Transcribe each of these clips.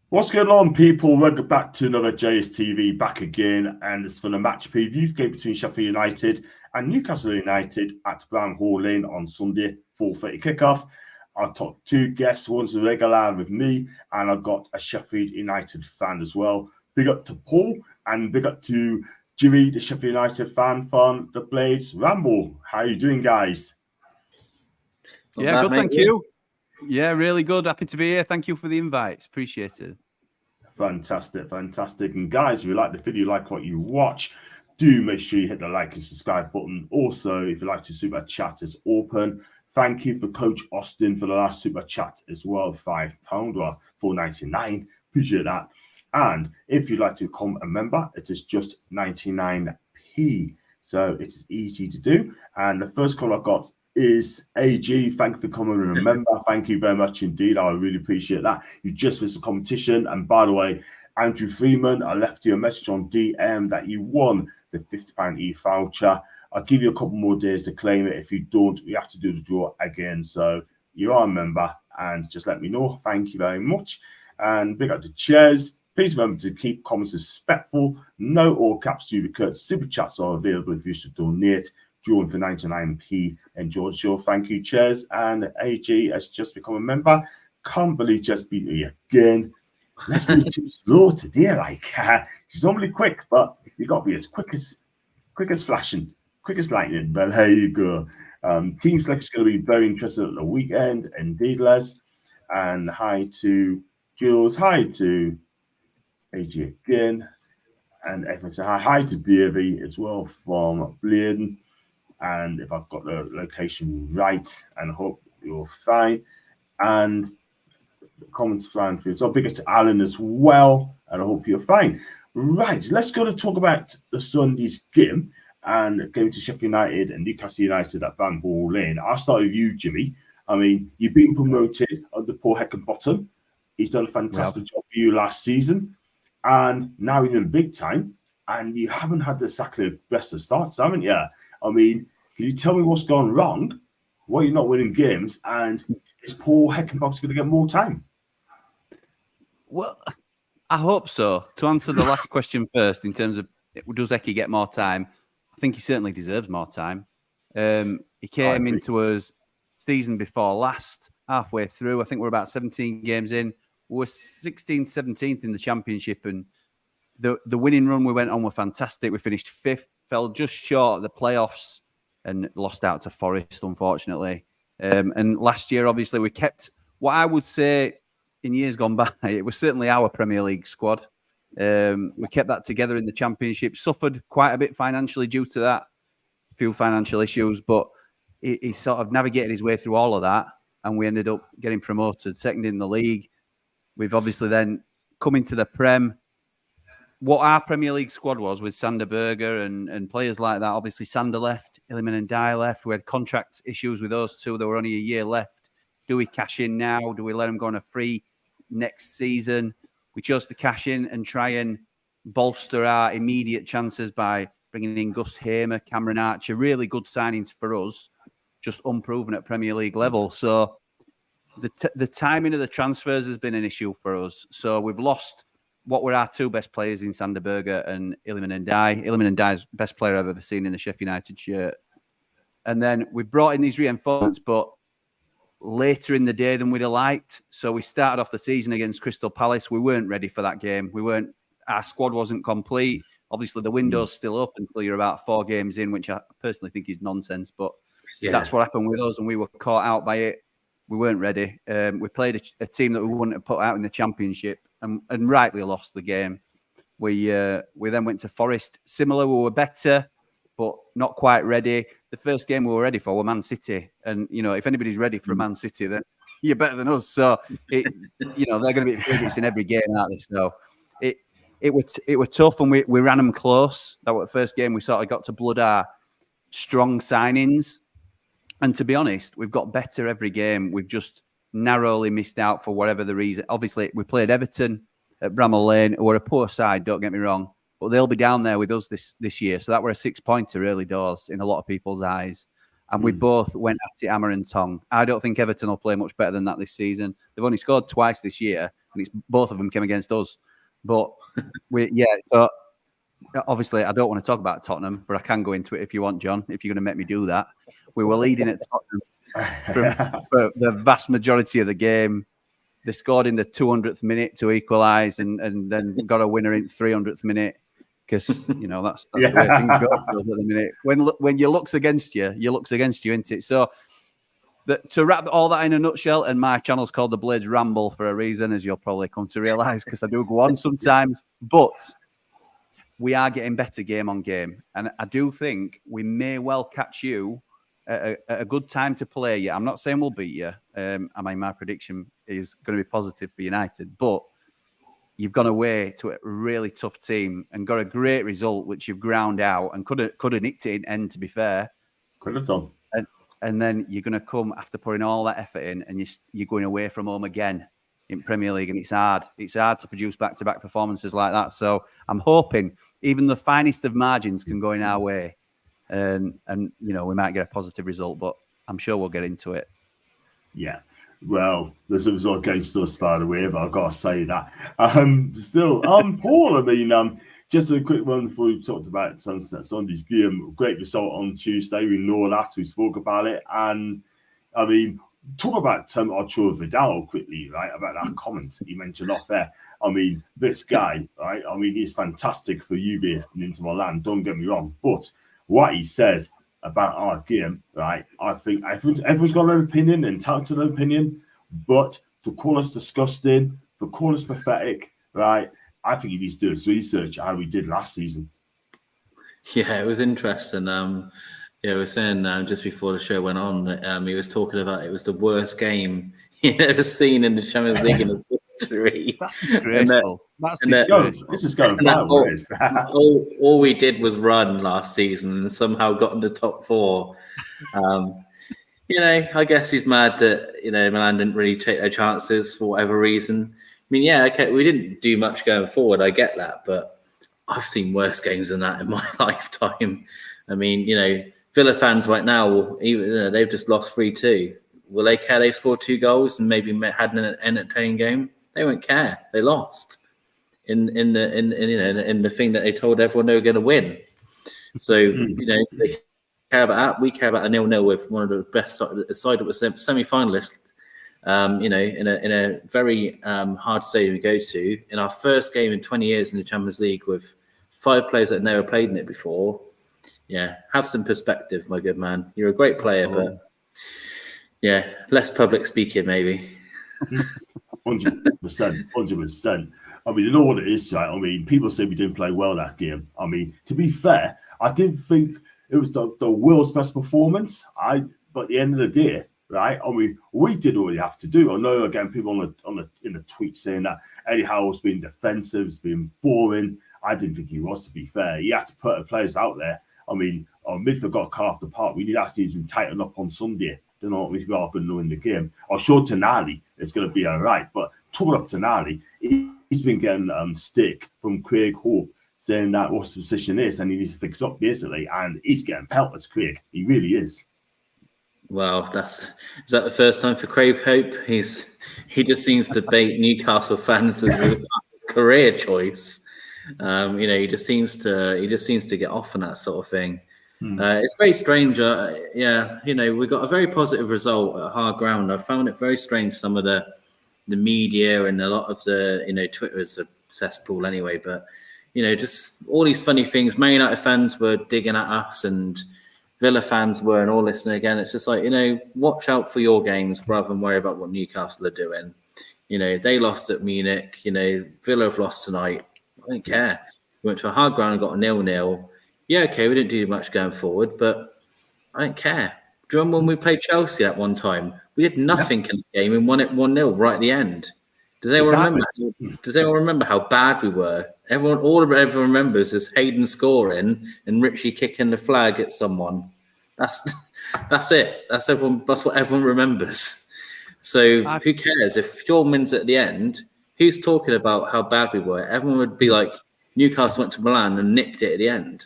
What's going on, people? Welcome back to another JSTV, back again, and it's for the match preview game between Sheffield United and Newcastle United at Bramall Lane on Sunday, 4:30 kickoff. I've got two guests, one's a regular with me, and I've got a Sheffield United fan as well. Big up to Paul, and big up to Jimmy, the Sheffield United fan from the Blades Ramble. How are you doing, guys? Yeah, good, thank you. Yeah, really good. Happy to be here. Thank you for the invites. Appreciate it. Fantastic. And guys, if you like the video, like what you watch, do make sure you hit the like and subscribe button. Also, if you like to super chat, is open. Thank you for Coach Austin for the last super chat as well, £5 or $4.99. Appreciate that. And if you'd like to become a member, it is just 99p. So it's easy to do. And the first call I've got is AG. Thank you for coming and remember. Thank you very much indeed. I really appreciate that. You just missed the competition. And by the way, Andrew Freeman, I left you a message on DM that you won the £50 e-voucher. I'll give you a couple more days to claim it. If you don't, we have to do the draw again. So you are a member and just let me know. Thank you very much. And big up to Cheers. Please remember to keep comments respectful. No all caps to you because super chats are available if you should donate. Drawing for 99p. Enjoy the show. Thank you, Cheers. And AG has just become a member. Can't believe just beat me again. Let's do too slow today. She's normally quick, but you got to be as quick as flashing, quick as lightning. But there you go. Team selection is going to be very interesting at the weekend. Indeed, Les. And hi to Jules. Hi to AG again. And everyone say hi to Davey as well from Bladen. And if I've got the location right, and I hope you're fine. And comments flying through. So big up to Alan as well, and I hope you're fine. Right, let's go to talk about the Sunday's game and going to Sheffield United and Newcastle United at Bramall Lane. I'll start with you, Jimmy. I mean, you've been promoted under Paul Heckingbottom. He's done a fantastic job for you last season, and now you're in the big time, and you haven't had exactly the best of starts, haven't you? I mean, can you tell me what's gone wrong? Why you're not winning games? And is Paul Heckingbottom going to get more time? Well, I hope so. To answer the last question first, in terms of does Hecky get more time, I think he certainly deserves more time. He came into us season before last, halfway through. I think we're about 17 games in. We're 16th, 17th in the championship, and the winning run we went on were fantastic. We finished 5th, fell just short of the playoffs, and lost out to Forest, unfortunately. And last year, obviously, we kept what I would say in years gone by, it was certainly our Premier League squad. We kept that together in the Championship, suffered quite a bit financially due to that, a few financial issues, but he sort of navigated his way through all of that, and we ended up getting promoted, second in the league. We've obviously then come into the Prem. What our Premier League squad was with Sander Berger and players like that, obviously Sander left, Iliman and Dye left. We had contract issues with those two. There were only a year left. Do we cash in now? Do we let them go on a free next season? We chose to cash in and try and bolster our immediate chances by bringing in Gus Hamer, Cameron Archer, really good signings for us, just unproven at Premier League level. So the timing of the transfers has been an issue for us. So we've lost what were our two best players in Sander Berger and Iliman and Dye. Iliman and Dye's best player I've ever seen in a Sheffield United shirt. And then we brought in these reinforcements, but later in the day than we'd have liked. So we started off the season against Crystal Palace. We weren't ready for that game. Our squad wasn't complete. Obviously, the window's still up until you're about 4 games in, which I personally think is nonsense. But that's what happened with us, and we were caught out by it. We weren't ready. We played a team that we wouldn't have put out in the Championship, and rightly lost the game. We then went to Forest. Similar, we were better, but not quite ready. The first game we were ready for were Man City. And, if anybody's ready for a Man City, then you're better than us. So, they're going to be favourites in every game, aren't they? So it were tough, and we ran them close. That was the first game we sort of got to blood our strong signings. And to be honest, we've got better every game. We've just narrowly missed out for whatever the reason. Obviously, we played Everton at Bramall Lane, who are a poor side, don't get me wrong, but they'll be down there with us this year. So that were a 6-pointer early doors in a lot of people's eyes. And we both went at it hammer and tong. I don't think Everton will play much better than that this season. They've only scored twice this year, and both of them came against us. But so obviously I don't want to talk about Tottenham, but I can go into it if you want, John, if you're going to make me do that. We were leading at Tottenham for the vast majority of the game. They scored in the 200th minute to equalise, and then got a winner in 300th minute, because you know that's the way things go at the minute. When your luck's against you, isn't it? So to wrap all that in a nutshell, and my channel's called The Blades Ramble for a reason, as you'll probably come to realise, because I do go on sometimes, but we are getting better game on game. And I do think we may well catch you at a good time to play you. I'm not saying we'll beat you. I mean, my prediction is going to be positive for United, but you've gone away to a really tough team and got a great result, which you've ground out and could have nicked it in end, to be fair. Could have done. And then you're going to come after putting all that effort in, and you're going away from home again in Premier League, and it's hard. It's hard to produce back-to-back performances like that. So I'm hoping even the finest of margins can go in our way, and you know, we might get a positive result, but I'm sure we'll get into it. Yeah. Well, there's a result against us, by the way, but I've got to say that. Still, Paul, I mean, just a quick one before we talked about Sunday's game. Great result on Tuesday. We know that. We spoke about it. And, I mean, talk about Arturo Vidal quickly, right, about that comment you mentioned off there. I mean, this guy, right, I mean, he's fantastic for Juve and Inter Milan, don't get me wrong. But what he said about our game, right, I think everyone's got an opinion, entitled to an opinion, but to call us disgusting, to call us pathetic, right, I think he needs to do his research how we did last season. Yeah, it was interesting. Yeah, we were saying just before the show went on, he was talking about it was the worst game he'd ever seen in the Champions League in his history. That's disgraceful. That's disgraceful. This is going viral. All we did was run last season and somehow got in the top four. You know, I guess he's mad that, you know, Milan didn't really take their chances for whatever reason. I mean, yeah, okay, we didn't do much going forward. I get that, but I've seen worse games than that in my lifetime. I mean, you know, Villa fans right now, even they've just lost 3-2. Will they care? They scored 2 goals and maybe had an entertaining game. They won't care. They lost in the thing that they told everyone they were going to win. So you know, they care about that. We care about a 0-0 with one of the best side that was semi-finalist. You know, in a very hard stadium to go to. In our first game in 20 years in the Champions League with 5 players that had never played in it before. Yeah, have some perspective, my good man. You're a great player, but yeah, less public speaking, maybe. 100%. I mean, you know what it is, right? I mean, people say we didn't play well that game. I mean, to be fair, I didn't think it was the world's best performance. But at the end of the day, right? I mean, we did all we have to do. I know again, people in the tweet saying that Eddie Howe's been defensive, it's been boring. I didn't think he was. To be fair, he had to put the players out there. I mean, our midfield got cut off the park. We need to actually tighten up on Sunday. Don't know what we've got going to do in the game. I'm sure Tonali is going to be all right. But talking of Tonali, he's been getting stick from Craig Hope saying that what the position is and he needs to fix up basically. And he's getting pelters, Craig. He really is. Well, is that the first time for Craig Hope? He just seems to bait Newcastle fans as a career choice. You know, he just seems to get off on that sort of thing. It's very strange. Yeah, you know, we got a very positive result at hard ground. I found it very strange. Some of the media and a lot of the, you know, Twitter is a cesspool anyway. But you know, just all these funny things. Man United fans were digging at us, and Villa fans were, and all this. And again, it's just like, you know, watch out for your games rather than worry about what Newcastle are doing. You know, they lost at Munich. You know, Villa have lost tonight. I don't care. We went to a hard ground and got a 0-0. Yeah, okay, we didn't do much going forward, but I don't care. Do you remember when we played Chelsea at one time? We did nothing in the game and won it 1-0 right at the end. Does anyone remember how bad we were? All everyone remembers is Hayden scoring and Richie kicking the flag at someone. That's it. That's what everyone remembers. So who cares? If Jordan wins at the end, who's talking about how bad we were? Everyone would be like, Newcastle went to Milan and nicked it at the end.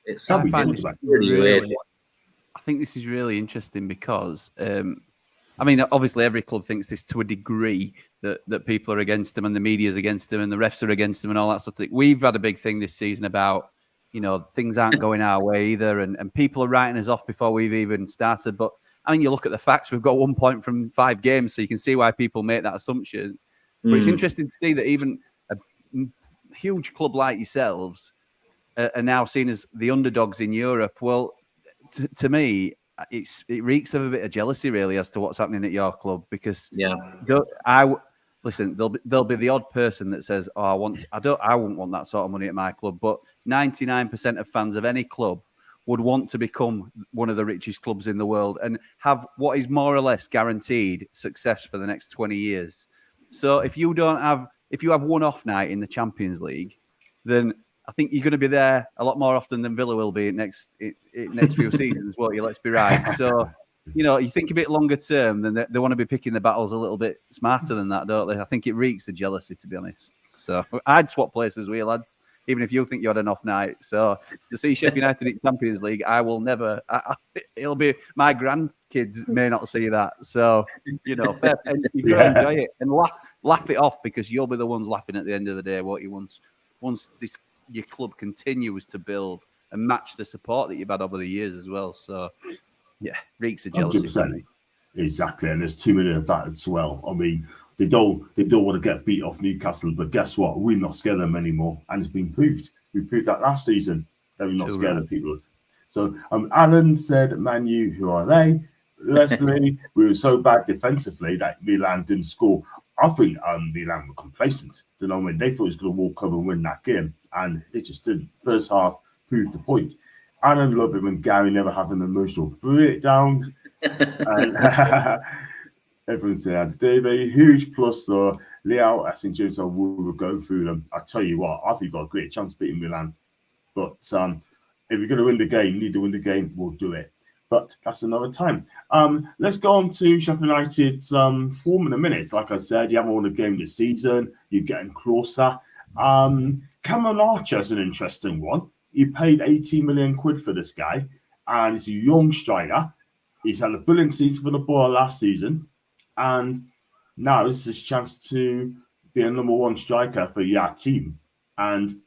It's really weird. I think this is really interesting because I mean, obviously every club thinks this to a degree that people are against them and the media's against them and the refs are against them and all that sort of thing. We've had a big thing this season about, things aren't going our way either, and people are writing us off before we've even started. But I mean, you look at the facts, we've got 1 point from 5 games, so you can see why people make that assumption. But it's interesting to see that even a huge club like yourselves are now seen as the underdogs in Europe. Well, to me, it reeks of a bit of jealousy, really, as to what's happening at your club. Because listen, there'll be the odd person that says, "Oh, I wouldn't want that sort of money at my club." But 99% of fans of any club would want to become one of the richest clubs in the world and have what is more or less guaranteed success for the next 20 years. So if you have one off night in the Champions League, then I think you're going to be there a lot more often than Villa will be next few seasons, won't you? Let's be right. So, you think a bit longer term, then they want to be picking the battles a little bit smarter than that, don't they? I think it reeks of jealousy, to be honest. So I'd swap places with you, lads, even if you think you had an off night. So to see Sheffield United in Champions League, I will never. It'll be my grandkids may not see that. So you've got to enjoy it and laugh it off, because you'll be the ones laughing at the end of the day. Won't you? Once your club continues to build and match the support that you've had over the years as well. So, yeah, reeks of jealousy. 100%. Exactly, and there's too many of that as well. I mean, they don't want to get beat off Newcastle, but guess what? We're not scared of them anymore, and it's been proved. We proved that last season that we're not scared of people. So, Alan said, "Man U, who are they?" Leslie, we were so bad defensively that Milan didn't score. I think Milan were complacent. They thought it was going to walk over and win that game, and it just didn't. First half proved the point. Alan loved it when Gary never had an emotional breakdown. And everyone said, "Davey, huge plus though." Leo, I think James will go through them. I tell you what, I think you've got a great chance of beating Milan. But if you're going to win the game, you need to win the game. We'll do it. But that's another time. Let's go on to Sheffield United's form in a minute. Like I said, you haven't won a game this season. You're getting closer. Cameron Archer is an interesting one. You paid 18 million quid for this guy, and he's a young striker. He's had a brilliant season for the ball last season, and now this is his chance to be a number one striker for your team. And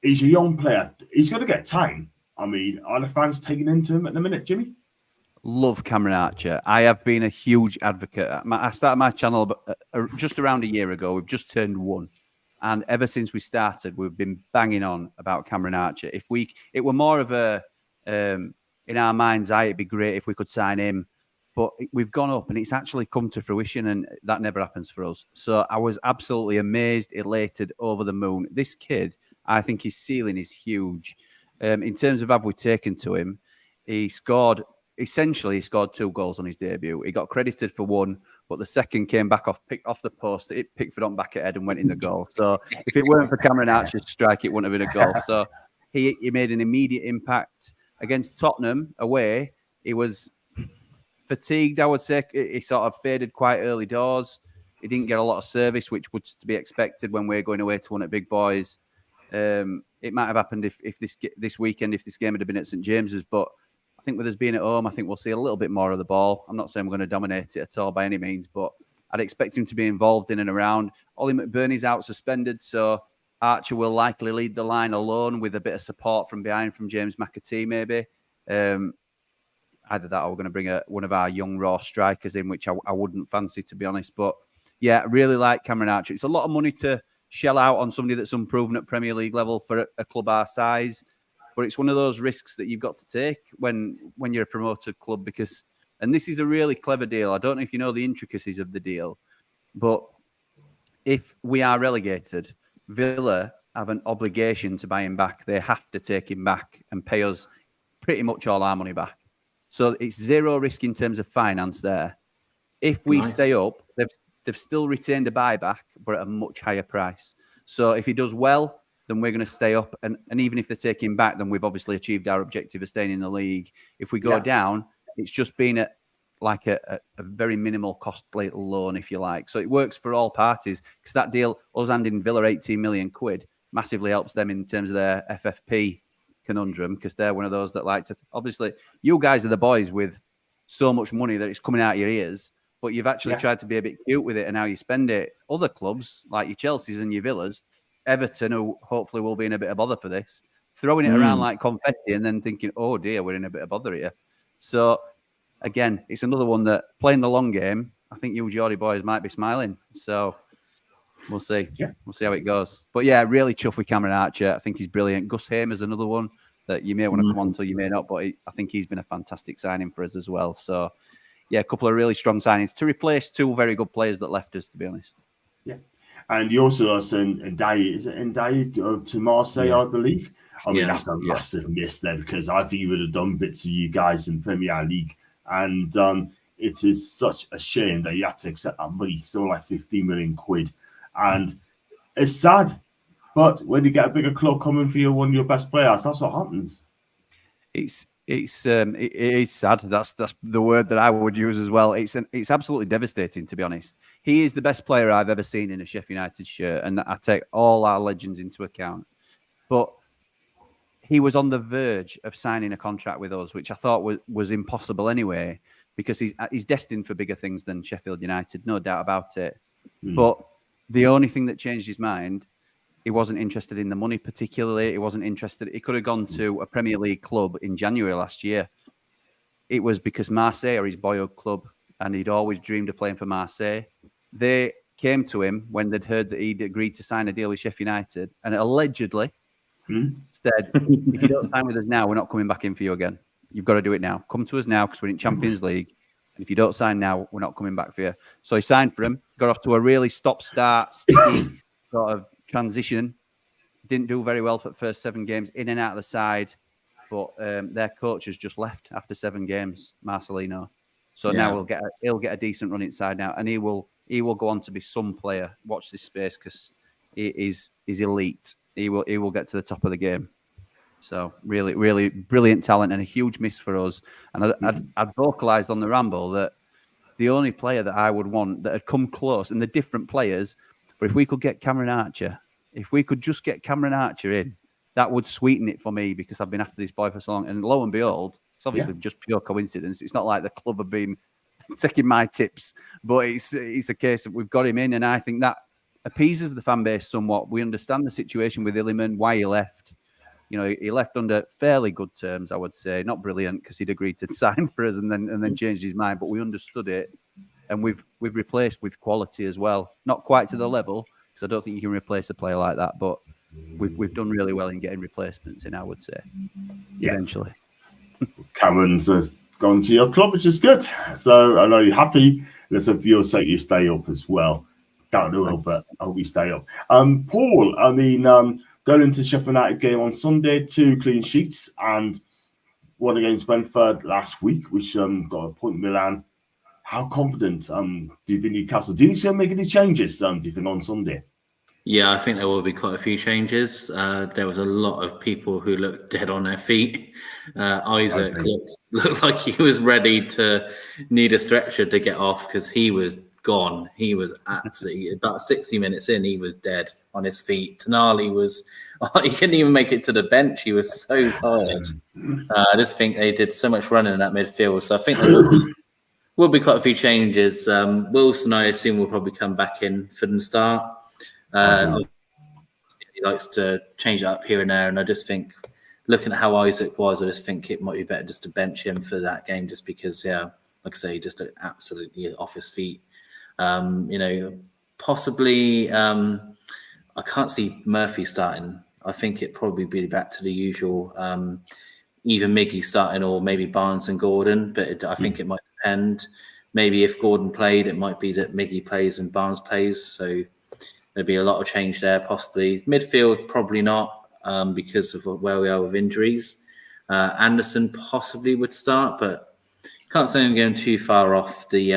he's a young player. He's going to get time. I mean, are the fans taking into him at the minute, Jimmy? Love Cameron Archer. I have been a huge advocate. I started my channel just around a year ago. We've just turned 1. And ever since we started, we've been banging on about Cameron Archer. It were more of a, in our mind's eye, it'd be great if we could sign him. But we've gone up and it's actually come to fruition, and that never happens for us. So I was absolutely amazed, elated, over the moon. This kid, I think his ceiling is huge. In terms of have we taken to him, he scored 2 goals on his debut. He got credited for 1, but the second came back off the post. It Pickford on back at head and went in the goal. So if it weren't for Cameron Archer's strike, it wouldn't have been a goal. So he made an immediate impact against Tottenham away. He was fatigued, I would say. He sort of faded quite early doors. He didn't get a lot of service, which was to be expected when we're going away to one of the big boys. It might have happened if this weekend, if this game had been at St James's, but I think with us being at home, I think we'll see a little bit more of the ball. I'm not saying we're going to dominate it at all by any means, but I'd expect him to be involved in and around. Ollie McBurney's out suspended, so Archer will likely lead the line alone with a bit of support from behind from James McAtee, maybe. Either that or we're going to bring one of our young raw strikers in, which I wouldn't fancy, to be honest. But yeah, I really like Cameron Archer. It's a lot of money to shell out on somebody that's unproven at Premier League level for a club our size. But it's one of those risks that you've got to take when you're a promoted club, and this is a really clever deal. I don't know if you know the intricacies of the deal, but if we are relegated, Villa have an obligation to buy him back. They have to take him back and pay us pretty much all our money back. So it's zero risk in terms of finance there. If we stay up, they've still retained a buyback, but at a much higher price. So if he does well, then we're going to stay up. And even if they take him back, then we've obviously achieved our objective of staying in the league. If we go down, it's just been a very minimal costly loan, if you like. So it works for all parties, because that deal, us handing Villa 18 million quid, massively helps them in terms of their FFP conundrum, because they're one of those that like to... Obviously, you guys are the boys with so much money that it's coming out of your ears, but you've actually tried to be a bit cute with it and how you spend it. Other clubs, like your Chelseas and your Villas, Everton, who hopefully will be in a bit of bother for this, throwing it around like confetti and then thinking, oh dear, we're in a bit of bother here. So, again, it's another one that playing the long game, I think you Geordie boys might be smiling. So, we'll see. Yeah. We'll see how it goes. But yeah, really chuffed with Cameron Archer. I think he's brilliant. Gus Hamer's another one that you may want to come on to, you may not, but I think he's been a fantastic signing for us as well. So, yeah, a couple of really strong signings to replace two very good players that left us, to be honest. Yeah. And you also lost Ndiaye, is it Ndiaye to Marseille, I believe? I mean, that's a massive miss there, because I think he would have done bits for you guys in Premier League. And it is such a shame that you had to accept that money, so like 15 million quid. And it's sad, but when you get a bigger club coming for you, one of your best players, that's what happens. It is sad. That's the word that I would use as well. It's absolutely devastating, to be honest. He is the best player I've ever seen in a Sheffield United shirt, and I take all our legends into account. But he was on the verge of signing a contract with us, which I thought was impossible anyway, because he's destined for bigger things than Sheffield United, no doubt about it. But the only thing that changed his mind, he wasn't interested in the money particularly. He wasn't interested. He could have gone to a Premier League club in January last year. It was because Marseille are his boyhood club, and he'd always dreamed of playing for Marseille. They came to him when they'd heard that he'd agreed to sign a deal with Sheffield United, and allegedly said, if you don't sign with us now, we're not coming back in for you again. You've got to do it now. Come to us now, because we're in Champions League. And if you don't sign now, we're not coming back for you. So he signed for him, got off to a really stop-start, sticky sort of transition. Didn't do very well for the first 7 games, in and out of the side. But their coach has just left after 7 games, Marcelino. So now he'll get a decent run inside now, and he will go on to be some player. Watch this space, because he's elite. He will get to the top of the game. So really, really brilliant talent, and a huge miss for us. And I'd vocalised on the Ramble that the only player that I would want that had come close, and the different players, but if we could get Cameron Archer, if we could just get Cameron Archer in, that would sweeten it for me, because I've been after this boy for so long. And lo and behold, it's obviously just pure coincidence. It's not like the club have been taking my tips, but it's a case of we've got him in, and I think that appeases the fan base somewhat. We understand the situation with Illiman, why he left. You know, he left under fairly good terms, I would say. Not brilliant, because he'd agreed to sign for us and then changed his mind. But we understood it, and we've replaced with quality as well. Not quite to the level, because I don't think you can replace a player like that. But we've done really well in getting replacements in, I would say. Eventually, Cameron's gone to your club, which is good. So I know you're happy. Let's hope for your sake you stay up as well. Don't know, but I hope you stay up. Paul, I mean. Going into Sheffield United game on Sunday, 2 clean sheets and one against Brentford last week, which got a point in Milan. How confident do you think Newcastle? Do you think they'll make any changes? Do you think on Sunday? Yeah, I think there will be quite a few changes. There was a lot of people who looked dead on their feet. Isaac looked like he was ready to need a stretcher to get off, because he was gone. He was absolutely, about 60 minutes in, he was dead on his feet. Tonali he couldn't even make it to the bench. He was so tired. I just think they did so much running in that midfield. So I think there will be quite a few changes. Wilson, I assume, will probably come back in for the start. He likes to change it up here and there. And I just think, looking at how Isaac was, I just think it might be better just to bench him for that game, just because, like I say, he just looked absolutely off his feet. Possibly, I can't see Murphy starting. I think it'd probably be back to the usual, either Miggy starting or maybe Barnes and Gordon. But I think it might depend. Maybe if Gordon played, it might be that Miggy plays and Barnes plays. So there'd be a lot of change there, possibly. Midfield, probably not, because of where we are with injuries. Anderson possibly would start, but can't say I'm going too far off the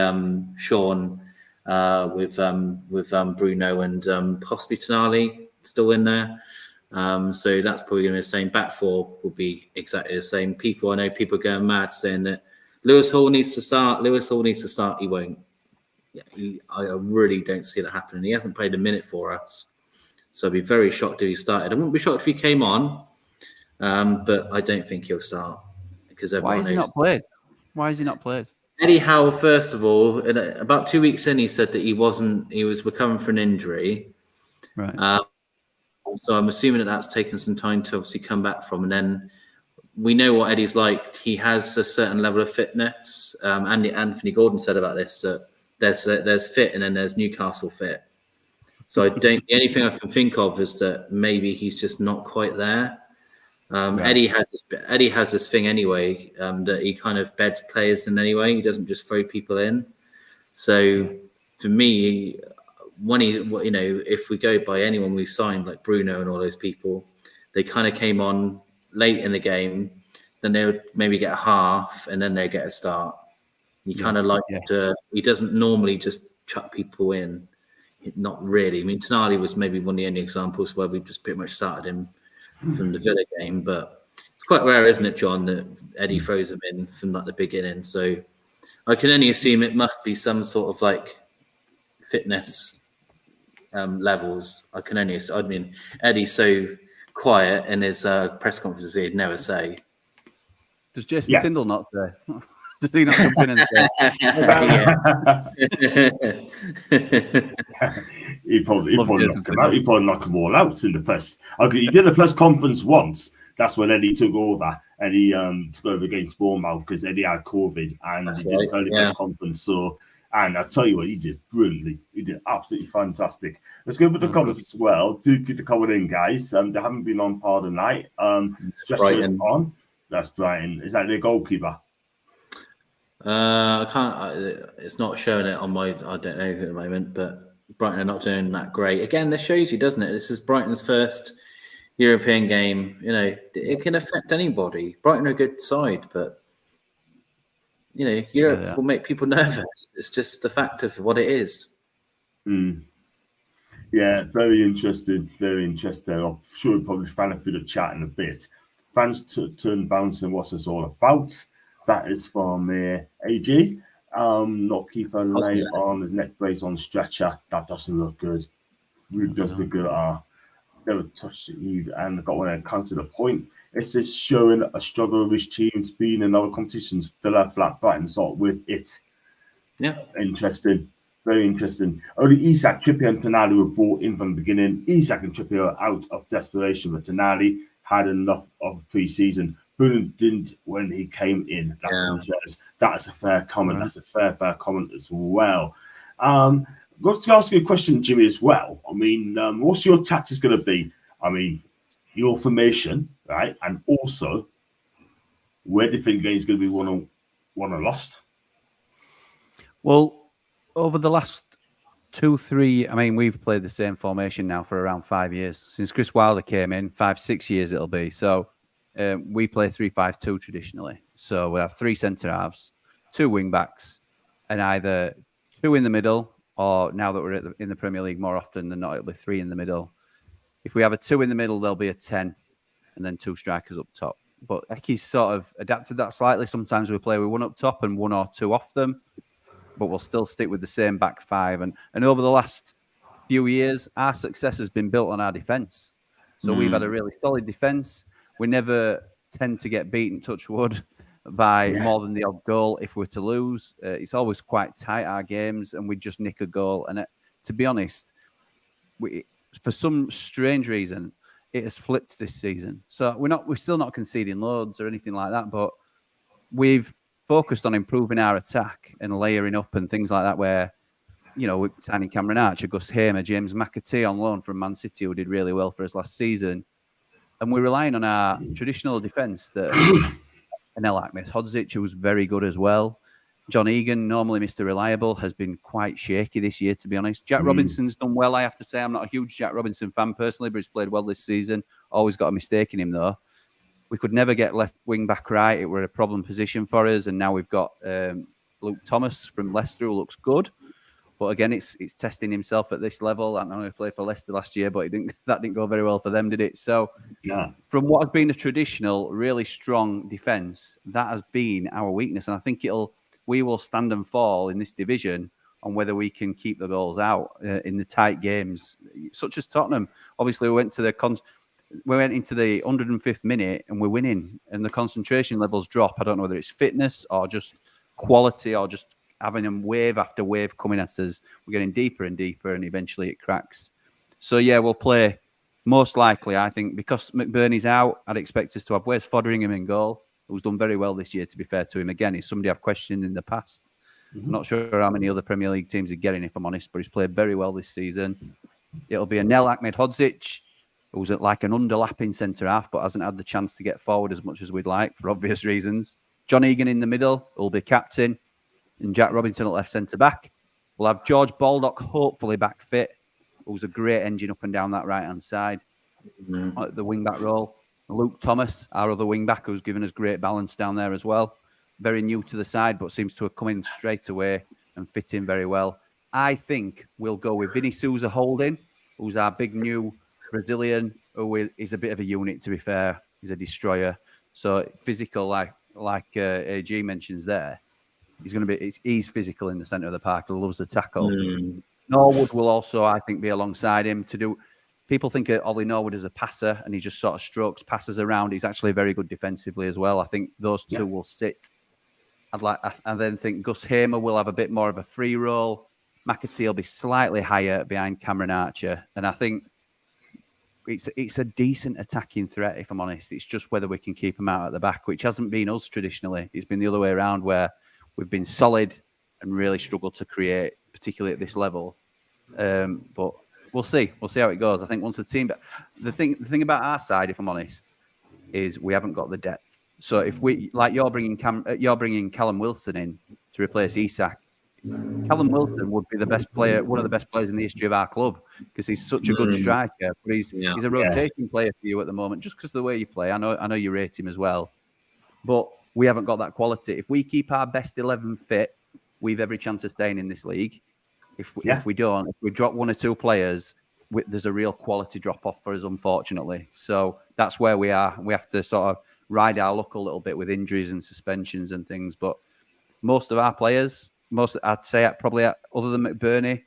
Sean with Bruno and possibly Tonali still in there. So that's probably going to be the same. Back 4 will be exactly the same. I know people are going mad saying that Lewis Hall needs to start. He won't. I really don't see that happening. He hasn't played a minute for us. So I'd be very shocked if he started. I wouldn't be shocked if he came on, but I don't think he'll start. Because why has he not played? Eddie Howe, first of all, about 2 weeks in, he said that he was recovering from an injury. Right. So I'm assuming that that's taken some time to obviously come back from. And then we know what Eddie's like. He has a certain level of fitness. Anthony Gordon said about this, that there's fit and then there's Newcastle fit. So the only thing I can think of is that maybe he's just not quite there. Right. Eddie has this thing anyway, that he kind of beds players in anyway. He doesn't just throw people in. So for me, if we go by anyone we've signed, like Bruno and all those people, they kind of came on late in the game, then they would maybe get a half and then they get a start. He kind of he doesn't normally just chuck people in. Not really. I mean, Tonali was maybe one of the only examples where we just pretty much started him from the Villa game, but it's quite rare, isn't it, John, that Eddie throws him in from like the beginning. So I can only assume it must be some sort of like fitness levels. I mean, Eddie's so quiet in his press conferences, he'd never say. Does Jason Tyndall not say? Does he not jump in and say? He'd probably knock them all out in the press. Okay, he did a press conference once. That's when Eddie took over, and he took over against Bournemouth because Eddie had COVID, and he did his early press conference. So, and I tell you what, he did brilliantly. He did absolutely fantastic. Let's go for the comments as well. Do get the comment in, guys. They haven't been on part of the night. Stretcher's on. That's Brighton. Is that the goalkeeper? I can't. It's not showing it on my. I don't know at the moment, but Brighton are not doing that great. Again, this shows you, doesn't it? This is Brighton's first European game. You know, it can affect anybody. Brighton are a good side, but Europe will make people nervous. It's just the fact of what it is. Yeah, very interesting. Very interesting. I'm sure we'll probably find it through the chat in a bit. Fans turn bouncing. What's this all about? That is from AG. Not keeper lay on his neck brace on stretcher. That doesn't look good. Really does look good. Never touched it and got one and counted a point. It's just showing a struggle of his teams being in other competitions. Villa, flat, Brighton sort with it. Yeah. Interesting. Very interesting. Only Isak, Trippier and Tonali were brought in from the beginning. Isak and Trippier are out of desperation, but Tonali had enough of pre-season. Bruno didn't when he came in. That's a fair comment. That's a fair comment as well. I'm going to ask you a question, Jimmy, as well. I mean, what's your tactics going to be? I mean, your formation, right? And also, where do you think the game's going to be won or lost? Well, over the last 2-3, I mean, we've played the same formation now for around 5 years. Since Chris Wilder came in, 5-6 years it'll be. So we play 3-5-2 traditionally. So we have 3 centre halves, 2 wing backs, and either 2 in the middle, or now that we're in the Premier League more often than not, it'll be 3 in the middle. If we have a 2 in the middle, there'll be a 10, and then 2 strikers up top. But Eki's sort of adapted that slightly. Sometimes we play with 1 up top and 1 or 2 off them, but we'll still stick with the same back 5. And over the last few years, our success has been built on our defence. So we've had a really solid defence. We never tend to get beaten, touch wood, by more than the odd goal if we're to lose. It's always quite tight, our games, and we just nick a goal. And to be honest, for some strange reason, it has flipped this season. So we're still not conceding loads or anything like that, but we've focused on improving our attack and layering up and things like that, where, with signing Cameron Archer, Gus Hamer, James McAtee on loan from Man City, who did really well for us last season. And we're relying on our traditional defence that Anel Ahmedhodzic, who was very good as well. John Egan, normally Mr. Reliable, has been quite shaky this year, to be honest. Jack Robinson's done well, I have to say. I'm not a huge Jack Robinson fan personally, but he's played well this season. Always got a mistake in him, though. We could never get left wing back right. It were a problem position for us. And now we've got Luke Thomas from Leicester, who looks good. But again, it's testing himself at this level. I know he played for Leicester last year, but that didn't go very well for them, did it? So from what has been a traditional, really strong defence, that has been our weakness. And I think we will stand and fall in this division on whether we can keep the goals out in the tight games, such as Tottenham. Obviously, we went into the 105th minute and we're winning, and the concentration levels drop. I don't know whether it's fitness or just quality or just having them wave after wave coming at us. We're getting deeper and deeper, and eventually it cracks. So, yeah, we'll play most likely, I think, because McBurney's out, I'd expect us to have Wes Foderingham in goal, who's done very well this year, to be fair to him. Again, he's somebody I've questioned in the past. I'm not sure how many other Premier League teams are getting, if I'm honest, but he's played very well this season. It'll be Anel Ahmedhodzic, who's like an underlapping centre-half, but hasn't had the chance to get forward as much as we'd like, for obvious reasons. John Egan in the middle, who'll be captain, and Jack Robinson at left centre-back. We'll have George Baldock hopefully back fit, who's a great engine up and down that right-hand side, at the wing-back role. Luke Thomas, our other wing-back, who's given us great balance down there as well. Very new to the side, but seems to have come in straight away and fit in very well. I think we'll go with Vinny Souza Holding, who's our big new Brazilian, who is a bit of a unit, to be fair. He's a destroyer. So physical, like AG mentions there. He's physical in the centre of the park. He loves the tackle. Norwood will also, I think, be alongside him to do. People think of Ollie Norwood as a passer, and he just sort of strokes passes around. He's actually very good defensively as well. I think those two will sit. I then think Gus Hamer will have a bit more of a free role. McAtee will be slightly higher behind Cameron Archer, and I think it's a decent attacking threat, if I'm honest. It's just whether we can keep them out at the back, which hasn't been us traditionally. It's been the other way around, where we've been solid and really struggled to create, particularly at this level. But we'll see. We'll see how it goes. I think once the team... The thing about our side, if I'm honest, is we haven't got the depth. So if we... Like you're bringing Callum Wilson in to replace Isak. Callum Wilson would be the best player, one of the best players in the history of our club, because he's such a good striker. But he's a rotating player for you at the moment, just because of the way you play. I know you rate him as well, but we haven't got that quality. If we keep our best 11 fit, we've every chance of staying in this league. If we don't, if we drop one or two players, there's a real quality drop off for us, unfortunately. So that's where we are. We have to sort of ride our luck a little bit with injuries and suspensions and things. But most of our players, I'd say probably other than McBurney,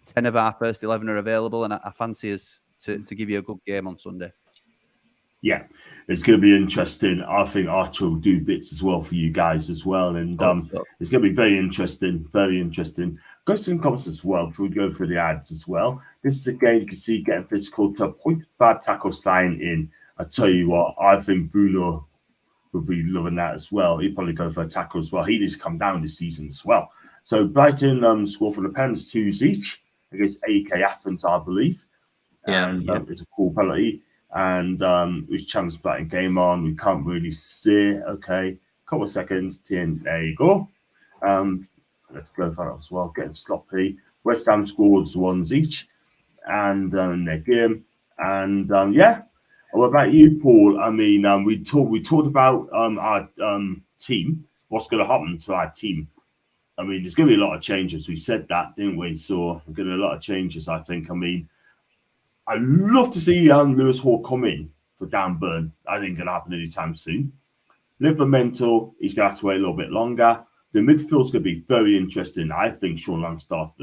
10 of our first 11 are available, and I fancy us to give you a good game on Sunday. Yeah, it's going to be interesting. I think Archer will do bits as well for you guys as well. And it's going to be very interesting, very interesting. Go to some comments as well before we go through the ads as well. This is a game you can see getting physical to a point. Bad tackles flying in. I tell you what, I think Bruno will be loving that as well. He'd probably go for a tackle as well. He needs to come down this season as well. So Brighton score for the Pens 2s each against AK Athens, I believe. And it's a cool penalty. And we've challenged Brighton game on. We can't really see it. Okay, couple of seconds. There you go. Let's go for that as well. Getting sloppy. West Ham scores 1s each. And their game. And what about you, Paul? I mean, we talked about our team. What's going to happen to our team? I mean, there's going to be a lot of changes. We said that, didn't we? So we're going to be a lot of changes, I think. I mean, I'd love to see Lewis Hall come in for Dan Burn. I think it'll happen anytime soon. Livramento, he's going to have to wait a little bit longer. The midfield's going to be very interesting. I think Sean Longstaff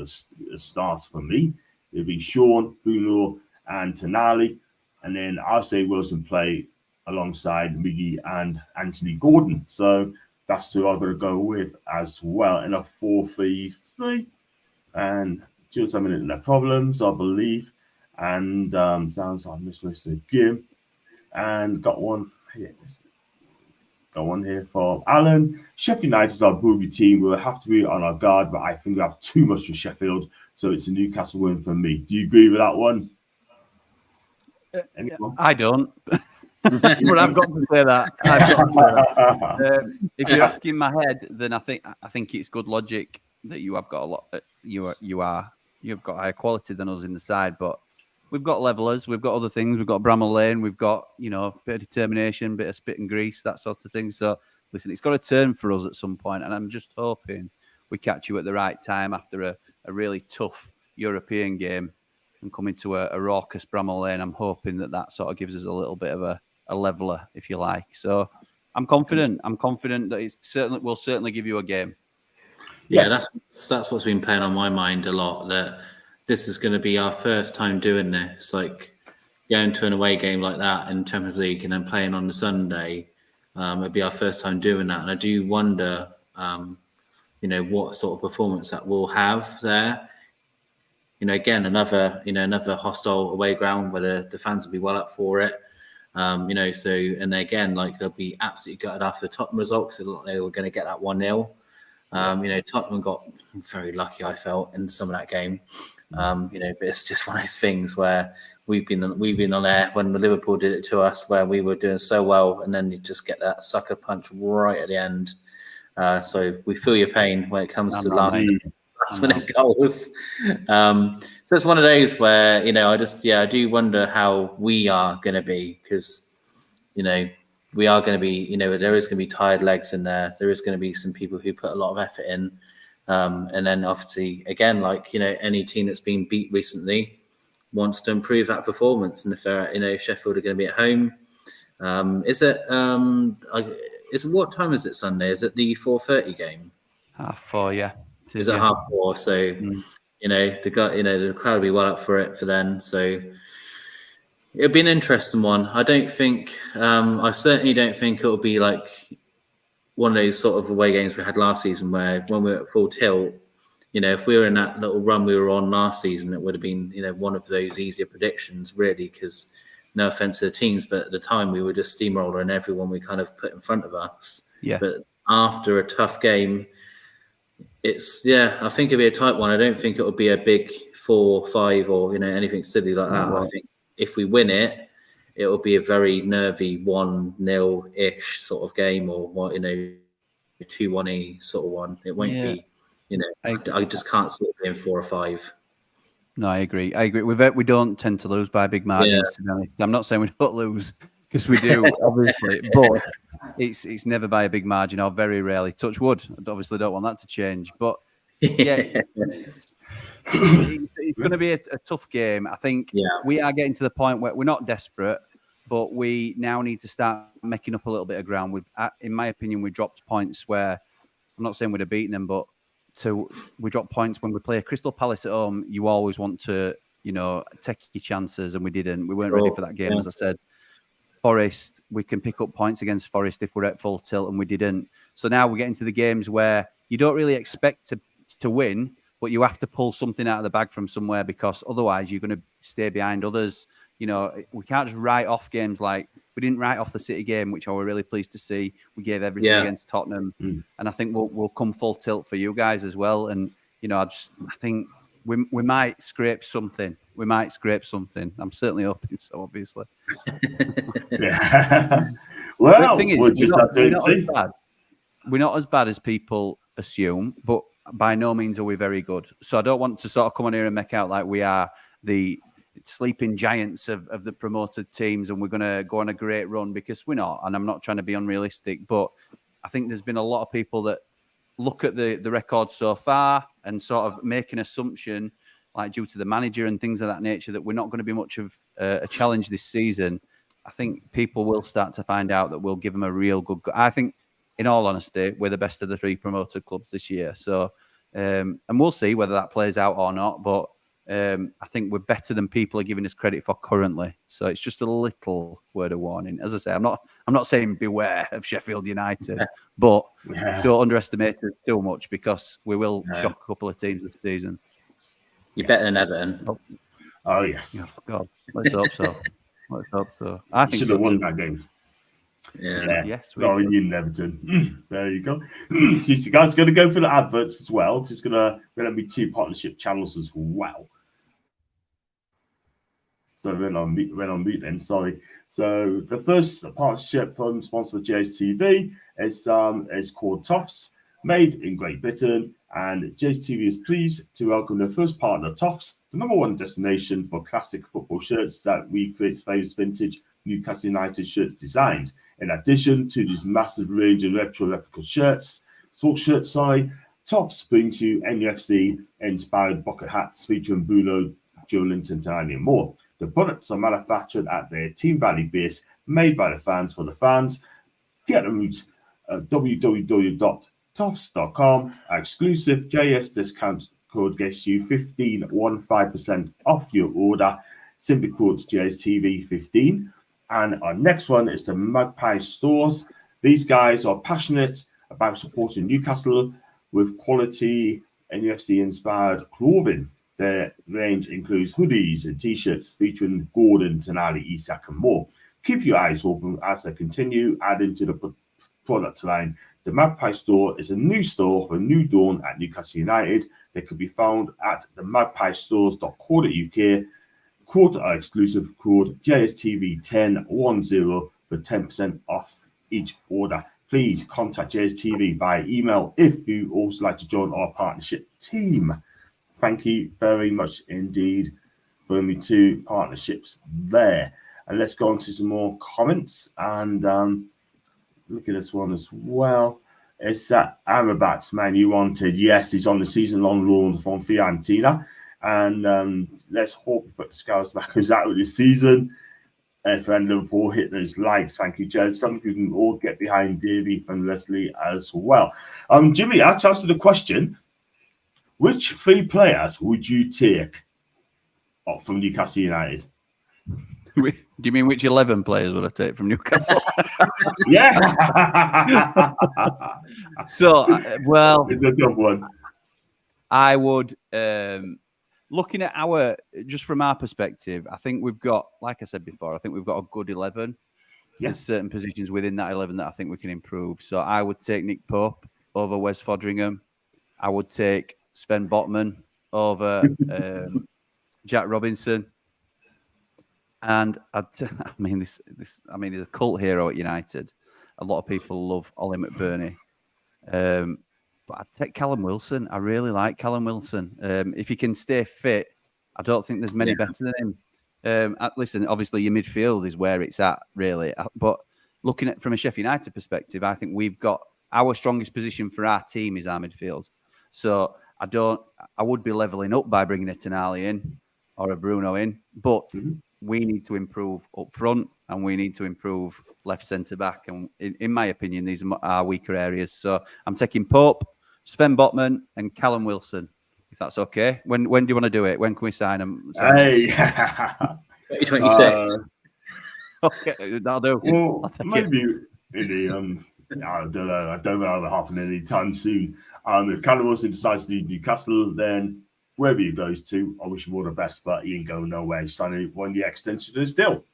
starts for me. It'll be Sean, Bruno, and Tonali. And then I'll say Wilson play alongside Miggy and Anthony Gordon. So that's who I'm going to go with as well in a 4-3-3. And just a minute, no problems, I believe. And sounds like Mr. Gim. And got one here. Got one here for Alan. Sheffield United is our boogie team. We'll have to be on our guard, but I think we have too much for Sheffield. So it's a Newcastle win for me. Do you agree with that one? I don't. But I've got to say that. If you're asking my head, then I think it's good logic that you have got a lot. You've got higher quality than us in the side, but we've got levelers, we've got other things, we've got Bramall Lane, we've got a bit of determination, bit of spit and grease, that sort of thing. So listen, it's got to turn for us at some point, and I'm just hoping we catch you at the right time after a really tough European game and come into a raucous Bramall Lane. I'm hoping that sort of gives us a little bit of a leveler, if you like. So I'm confident. I'm confident that we'll certainly give you a game. Yeah, that's what's been playing on my mind a lot, that this is going to be our first time doing this, like going to an away game like that in Champions League and then playing on the Sunday. It'll be our first time doing that. And I do wonder what sort of performance that we'll have there. Again, another hostile away ground where the fans will be well up for it. And again, like they'll be absolutely gutted after the Tottenham result because they were going to get that 1-0. Tottenham got very lucky, I felt, in some of that game. But it's just one of those things where we've been on air when Liverpool did it to us, where we were doing so well, and then you just get that sucker punch right at the end. So we feel your pain when it comes to last minute goals. So it's one of those where I do wonder how we are going to be, because we are going to be, there is going to be tired legs in there. There is going to be some people who put a lot of effort in. And then obviously, again, any team that's been beat recently wants to improve that performance. And if they're, Sheffield are going to be at home. What time is it Sunday? Is it the 4:30 game? 4:30, yeah. Is it 4:30? So, the crowd will be well up for it for then. So it'll be an interesting one. I certainly don't think it'll be like one of those sort of away games we had last season, where when we were at full tilt, if we were in that little run we were on last season, it would have been, one of those easier predictions, really, because no offense to the teams, but at the time we were just steamrolling everyone we kind of put in front of us. Yeah. But after a tough game, I think it'll be a tight one. I don't think it'll be a big 4-5 or, anything silly like that. I think if we win it, it will be a very nervy 1-0-ish sort of game, or 2-1 sort of one. It won't be, I just can't see it being 4 or 5. No, I agree. We don't tend to lose by big margins, to be honest. I'm not saying we don't lose, because we do, obviously, but it's never by a big margin, or very rarely. Touch wood. I obviously don't want that to change, but it's going to be a tough game. I think we are getting to the point where we're not desperate, but we now need to start making up a little bit of ground. In my opinion, we dropped points where, I'm not saying we'd have beaten them, but we dropped points when we play Crystal Palace at home. You always want to, take your chances, and we didn't. We weren't ready for that game, as I said. Forest, we can pick up points against Forest if we're at full tilt, and we didn't. So now we're getting to the games where you don't really expect to win, but you have to pull something out of the bag from somewhere, because otherwise you're going to stay behind others. We can't just write off games. Like, we didn't write off the City game, which I was really pleased to see. We gave everything against Tottenham, and I think we'll come full tilt for you guys as well. And I think we might scrape something. I'm certainly hoping so, obviously. Well, the thing is, we're not as bad as people assume, but by no means are we very good. So I don't want to sort of come on here and make out like we are the sleeping giants of the promoted teams and we're going to go on a great run, because we're not. And I'm not trying to be unrealistic, but I think there's been a lot of people that look at the record so far and sort of make an assumption, like due to the manager and things of that nature, that we're not going to be much of a challenge this season. I think people will start to find out that we'll give them a real good go. I think, in all honesty, we're the best of the 3 promoted clubs this year. So, and we'll see whether that plays out or not. But I think we're better than people are giving us credit for currently. So it's just a little word of warning. As I say, I'm not saying beware of Sheffield United, but don't underestimate it too much, because we will shock a couple of teams this season. You're better than Everton. Oh yes. Oh, God, let's hope so. I think should have won that game. Yeah. Yes. Going in Everton. There you go. You guys going to go for the adverts as well. Just going to be 2 partnership channels as well. So when on mute then, sorry. So the first partnership sponsored by JSTV is called Toffs, made in Great Britain, and JSTV is pleased to welcome their first partner, Toffs, the #1 destination for classic football shirts that recreates famous vintage Newcastle United shirts designs. In addition to this massive range of retro replica shirts, Toffs brings you NUFC-inspired bucket hats featuring Bruno, Joe Linton, Tiny, and more. The products are manufactured at their Team Valley base, made by the fans for the fans. Get them at www.toffs.com. Our exclusive JS discount code gets you 15% off your order. Simply quote JSTV15. And our next one is the Magpie Stores. These guys are passionate about supporting Newcastle with quality NFC-inspired clothing. Their range includes hoodies and t-shirts featuring Gordon, Tonali, Isak, and more. Keep your eyes open as they continue adding to the product line. The Magpie store is a new store for New Dawn at Newcastle United. They could be found at the magpiestores.co.uk. Quote our exclusive code JSTV1010 for 10% off each order. Please contact JSTV via email if you also like to join our partnership team. Thank you very much indeed for me 2 partnerships there. And let's go on to some more comments and look at this one as well. It's that Amrabat man you wanted. Yes, he's on the season-long loan from Fiorentina. And let's hope he put the Scouts back out of this season. If Liverpool hit those likes, thank you, Jed. Some people can all get behind Davey from Leslie as well. Jimmy, I'll answer the question. Which 3 players would you take from Newcastle United? Do you mean which 11 players would I take from Newcastle? Yeah. So, well, it's a tough one. I would, looking at just from our perspective, I think we've got, like I said before, I think we've got a good 11. There's certain positions within that 11 that I think we can improve. So I would take Nick Pope over Wes Foderingham. I would take Sven Botman over Jack Robinson. And he's a cult hero at United. A lot of people love Ollie McBurney. But I'd take Callum Wilson. I really like Callum Wilson. If he can stay fit, I don't think there's many better than him. Listen, obviously your midfield is where it's at, really. But looking at from a Sheffield United perspective, I think we've got our strongest position for our team is our midfield. So I would be levelling up by bringing a Tonali in or a Bruno in, but we need to improve up front and we need to improve left centre back. And in my opinion, these are our weaker areas. So I'm taking Pope, Sven Botman, and Callum Wilson, if that's okay. When do you want to do it? When can we sign them? Hey, 2026. Okay, that'll do. Well, maybe in the I don't know. I don't know how it'll happen anytime soon. If Callum Wilson decides to leave Newcastle, then wherever he goes to, I wish him all the best, but he ain't going nowhere. He's signing 1-year extension to his deal.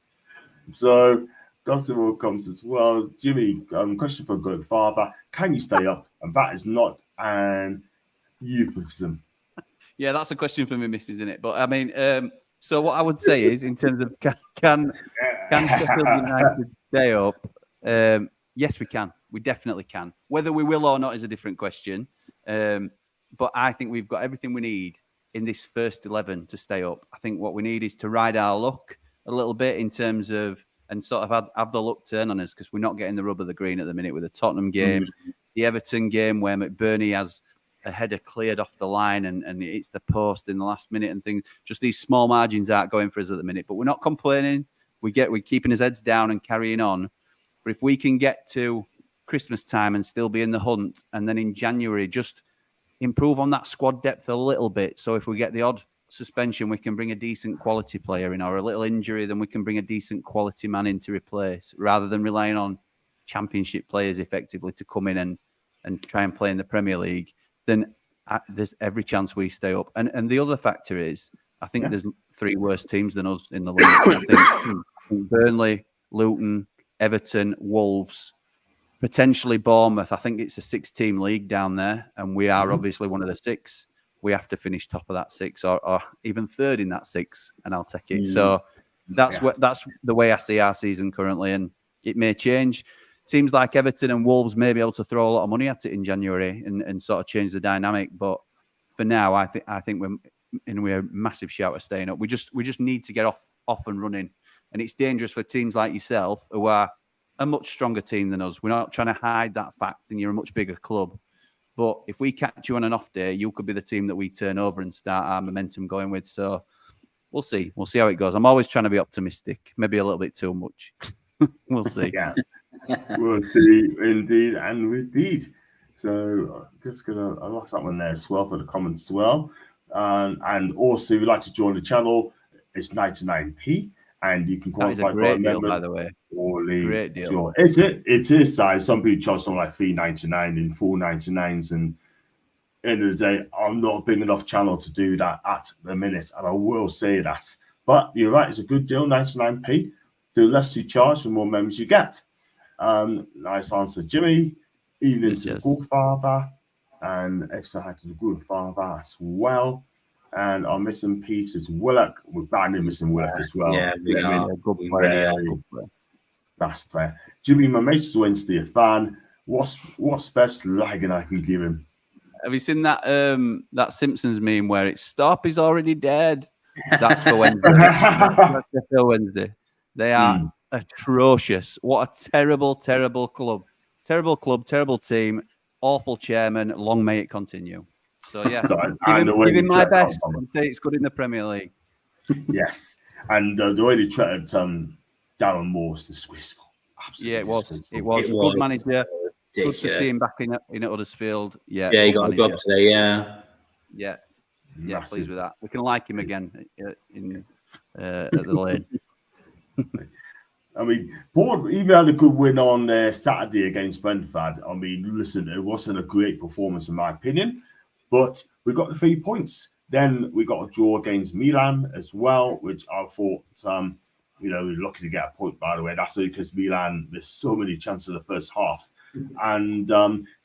So, got some more comments as well. Jimmy, question for Good Father. Can you stay up? And that is not an euphemism. Yeah, that's a question for me, missus, isn't it? But I mean, so what I would say is, in terms of can Sheffield United stay up? Yes, we can. We definitely can. Whether we will or not is a different question. But I think we've got everything we need in this first 11 to stay up. I think what we need is to ride our luck a little bit in terms of, and sort of have the luck turn on us, because we're not getting the rub of the green at the minute with the Tottenham game, the Everton game where McBurney has a header cleared off the line and it's the post in the last minute and things. Just these small margins aren't going for us at the minute, but we're not complaining. We're keeping his heads down and carrying on. But if we can get to Christmas time and still be in the hunt, and then in January just improve on that squad depth a little bit. So if we get the odd suspension, we can bring a decent quality player in, or a little injury, then we can bring a decent quality man in to replace, rather than relying on championship players effectively to come in and try and play in the Premier League. Then there's every chance we stay up. And the other factor is, I think there's 3 worse teams than us in the league. I think Burnley, Luton, Everton, Wolves, potentially Bournemouth. I think it's a 6-team league down there, and we are obviously one of the 6. We have to finish top of that 6, or even third in that 6, and I'll take it. So that's the way I see our season currently, and it may change. Seems like Everton and Wolves may be able to throw a lot of money at it in January and sort of change the dynamic. But for now, I think we're a massive shout of staying up. We just need to get off and running, and it's dangerous for teams like yourself who are a much stronger team than us. We're not trying to hide that fact, and you're a much bigger club. But if we catch you on an off day, you could be the team that we turn over and start our momentum going with. So we'll see. We'll see how it goes. I'm always trying to be optimistic, maybe a little bit too much. We'll see. Yeah, we'll see indeed and indeed. So just I lost that one there as well for the comments as well. And also, if you'd like to join the channel, it's 99p. And you can qualify for a member, by the way. Great deal. It is size. Some people charge something like $3.99 and $4.99s, and end of the day, I'm not a big enough channel to do that at the minute, and I will say that. But you're right, it's a good deal, 99p. The less you charge, the more members you get. Nice answer, Jimmy. Evening to the good father, and extra hi to the good father as well. And I'm missing Peter's Willock. We're badly missing Willock as well. Yeah, we are. Good player. Best player. Jimmy, my mate's Wednesday a fan. What's best lagging I can give him? Have you seen that that Simpsons meme where it's "Stop, he's already dead"? That's for Wednesday. That's for Wednesday. They are atrocious. What a terrible, terrible club. Terrible club, terrible team, awful chairman. Long may it continue. So yeah, give him my best and say it's good in the Premier League. Yes, and the way they treated Darren Moore was disgraceful. Absolutely, yeah, it was. Good manager. Good to see him back in Huddersfield. Yeah, he got a job today. Yeah. Pleased with that. We can like him again at the Lane. I mean, Paul even had a good win on Saturday against Brentford. I mean, listen, it wasn't a great performance in my opinion, but we got the 3 points. Then we got a draw against Milan as well, which I thought, we're lucky to get a point, by the way. That's because Milan, there's so many chances in the first half. And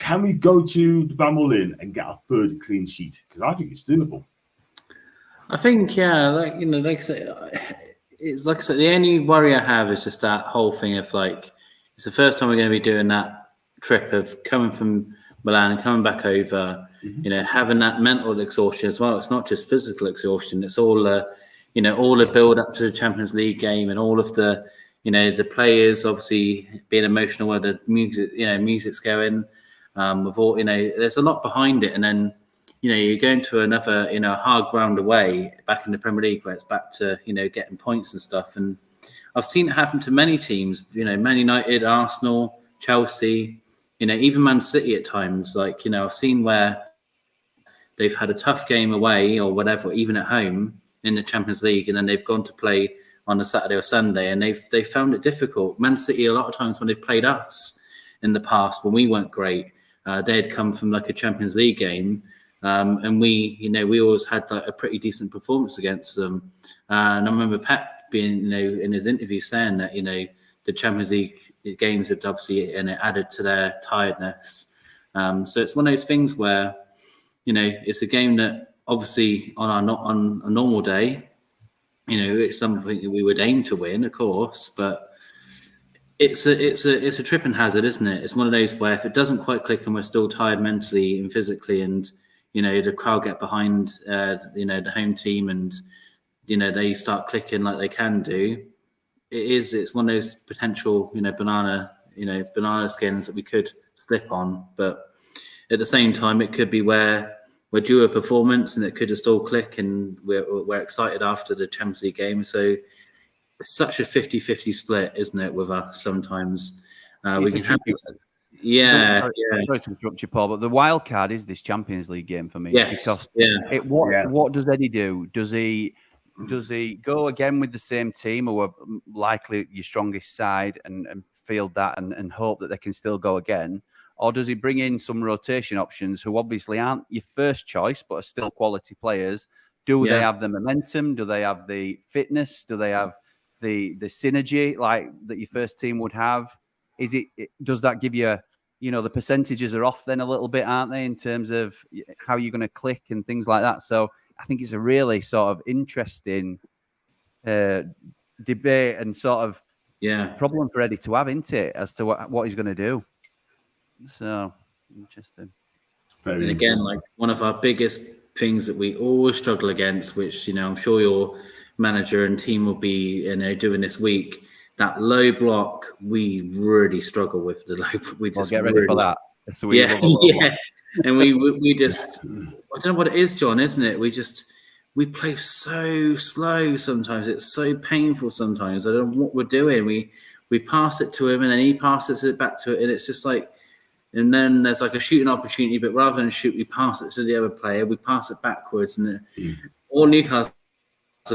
can we go to the Bramall Lane and get a third clean sheet? Because I think it's doable. I think, like I said, it's like I said, the only worry I have is just that whole thing of like, it's the first time we're going to be doing that trip of coming from Milan and coming back over, having that mental exhaustion as well. It's not just physical exhaustion. It's all, all the build up to the Champions League game and all of the, the players obviously being emotional where the music, music's going. With all, there's a lot behind it. And then, you're going to another, hard ground away back in the Premier League where it's back to, getting points and stuff. And I've seen it happen to many teams, Man United, Arsenal, Chelsea, even Man City at times. Like, I've seen where they've had a tough game away or whatever, even at home in the Champions League, and then they've gone to play on a Saturday or Sunday, and they found it difficult. Man City, a lot of times when they've played us in the past, when we weren't great, they had come from like a Champions League game, and we always had like a pretty decent performance against them. And I remember Pep being, in his interview saying that, the Champions League games had obviously added to their tiredness. So it's one of those things where, it's a game that obviously on a normal day, it's something that we would aim to win, of course, but it's a tripping hazard, isn't it? It's one of those where if it doesn't quite click and we're still tired mentally and physically, and the crowd get behind the home team and they start clicking like they can do, it's one of those potential banana skins that we could slip on. But at the same time, it could be where we're due a performance and it could just all click and we're excited after the Champions League game. So it's such a 50-50 split, isn't it, with us sometimes? We can have this. Sorry to interrupt you, Paul, but the wild card is this Champions League game for me. Yes. Because what does Eddie do? Does he go again with the same team, or likely your strongest side, and field that and hope that they can still go again? Or does he bring in some rotation options who obviously aren't your first choice, but are still quality players? Do they have the momentum? Do they have the fitness? Do they have the synergy like that your first team would have? Does that give you, the percentages are off then a little bit, aren't they, in terms of how you're going to click and things like that? So I think it's a really sort of interesting debate and sort of problem for Eddie to have, isn't it, as to what he's going to do. So interesting. And again, like one of our biggest things that we always struggle against, which I'm sure your manager and team will be doing this week, that low block, we really struggle with the low. We just get ready for that. So and we just, I don't know what it is, John, isn't it? We play so slow sometimes. It's so painful sometimes. I don't know what we're doing. We pass it to him and then he passes it back to it, and it's just like. And then there's like a shooting opportunity, but rather than shoot, we pass it to the other player. We pass it backwards, and all Newcastle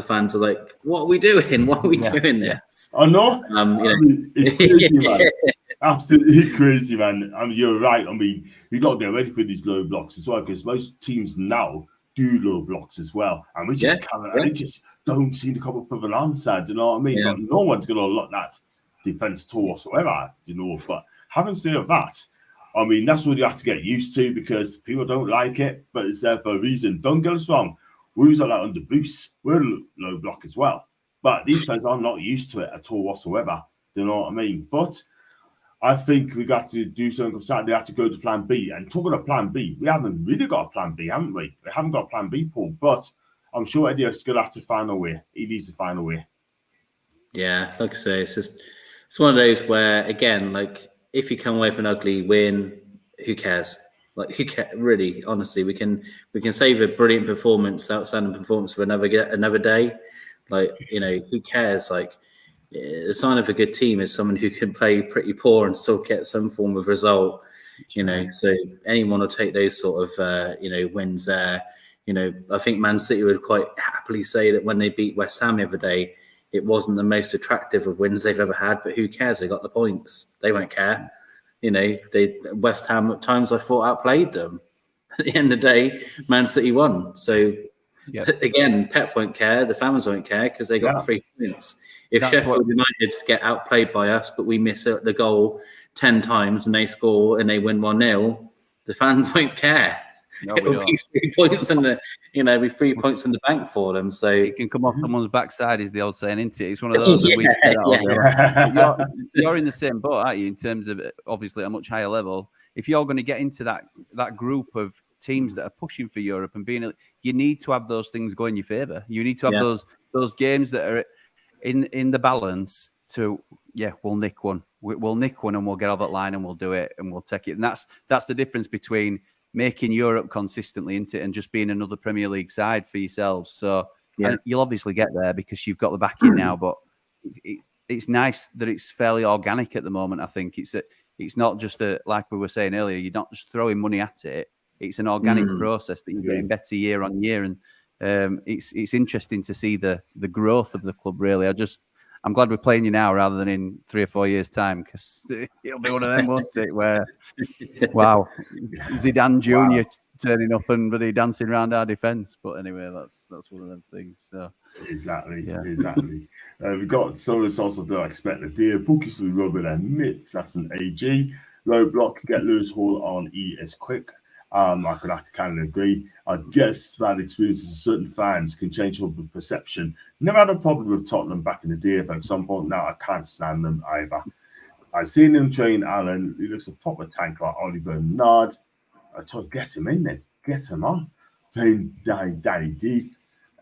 fans are like, "What are we doing? Why are we doing this?" I know. It's crazy, man. Absolutely crazy, man. I mean, you're right. I mean, we got to get ready for these low blocks as well, because most teams now do low blocks as well, and we just can't. And they just don't seem to come up with an answer. Do you know what I mean? Yeah. But no one's going to unlock that defense at all whatsoever. You know. But having said that, I mean, that's what you have to get used to, because people don't like it, but it's there for a reason. Don't get us wrong. We was like under boost. We're low block as well, but these players are not used to it at all whatsoever. Do you know what I mean? But I think we got to do something on Saturday. Have to go to plan B. And talking of plan B, we haven't really got a plan B, haven't we? We haven't got a plan B, Paul. But I'm sure Eddie is going to have to find a way. He needs to find a way. Yeah, like I say, it's one of those where, again, like, if you come away with an ugly win, who cares? Like, who cares? Really, honestly, we can save a brilliant performance, outstanding performance for another day. Like, you know, who cares? Like, the sign of a good team is someone who can play pretty poor and still get some form of result. You know, so anyone will take those sort of wins there. You know, I think Man City would quite happily say that when they beat West Ham the other day, it wasn't the most attractive of wins they've ever had, but who cares? They got the points. They won't care. You know, West Ham at times I thought outplayed them. At the end of the day, Man City won. So again, Pep won't care. The fans won't care because they got 3 points. If Sheffield United get outplayed by us, but we miss the goal 10 times and they score and they win 1-0, the fans won't care. No, It'll be 3 points in the, be 3 points in the bank for them. So it can come off someone's backside, is the old saying, isn't it? It's one of those that you're in the same boat, aren't you? In terms of obviously a much higher level. If you're going to get into that group of teams that are pushing for Europe and you need to have those things go in your favour. You need to have those games that are in the balance to we'll nick one. We'll nick one and we'll get off that line and we'll do it and we'll take it. And that's the difference between making Europe consistently into it and just being another Premier League side for yourselves. So and you'll obviously get there because you've got the backing now, but it's nice that it's fairly organic at the moment. I think it's not just like we were saying earlier, you're not just throwing money at it. It's an organic process that you're getting better year on year. And it's interesting to see the growth of the club, really. I'm glad we're playing you now rather than in 3 or 4 years' time, because it'll be one of them, won't it? Where, wow, Zidane Jr. turning up and really dancing around our defence. But anyway, that's one of them things. So exactly. We've got Solus also do expect the deer, Pookies with Robin and Mitts. That's an AG. Low block, get Lewis Hall on E is quick. I could have to kind of agree. I guess bad experiences of certain fans can change public perception. Never had a problem with Tottenham back in the day, but at some point now I can't stand them either. I've seen him train Alan. He looks a proper tank like Ollie Bernard. I told get him in there, get him on. Playing Daddy deep.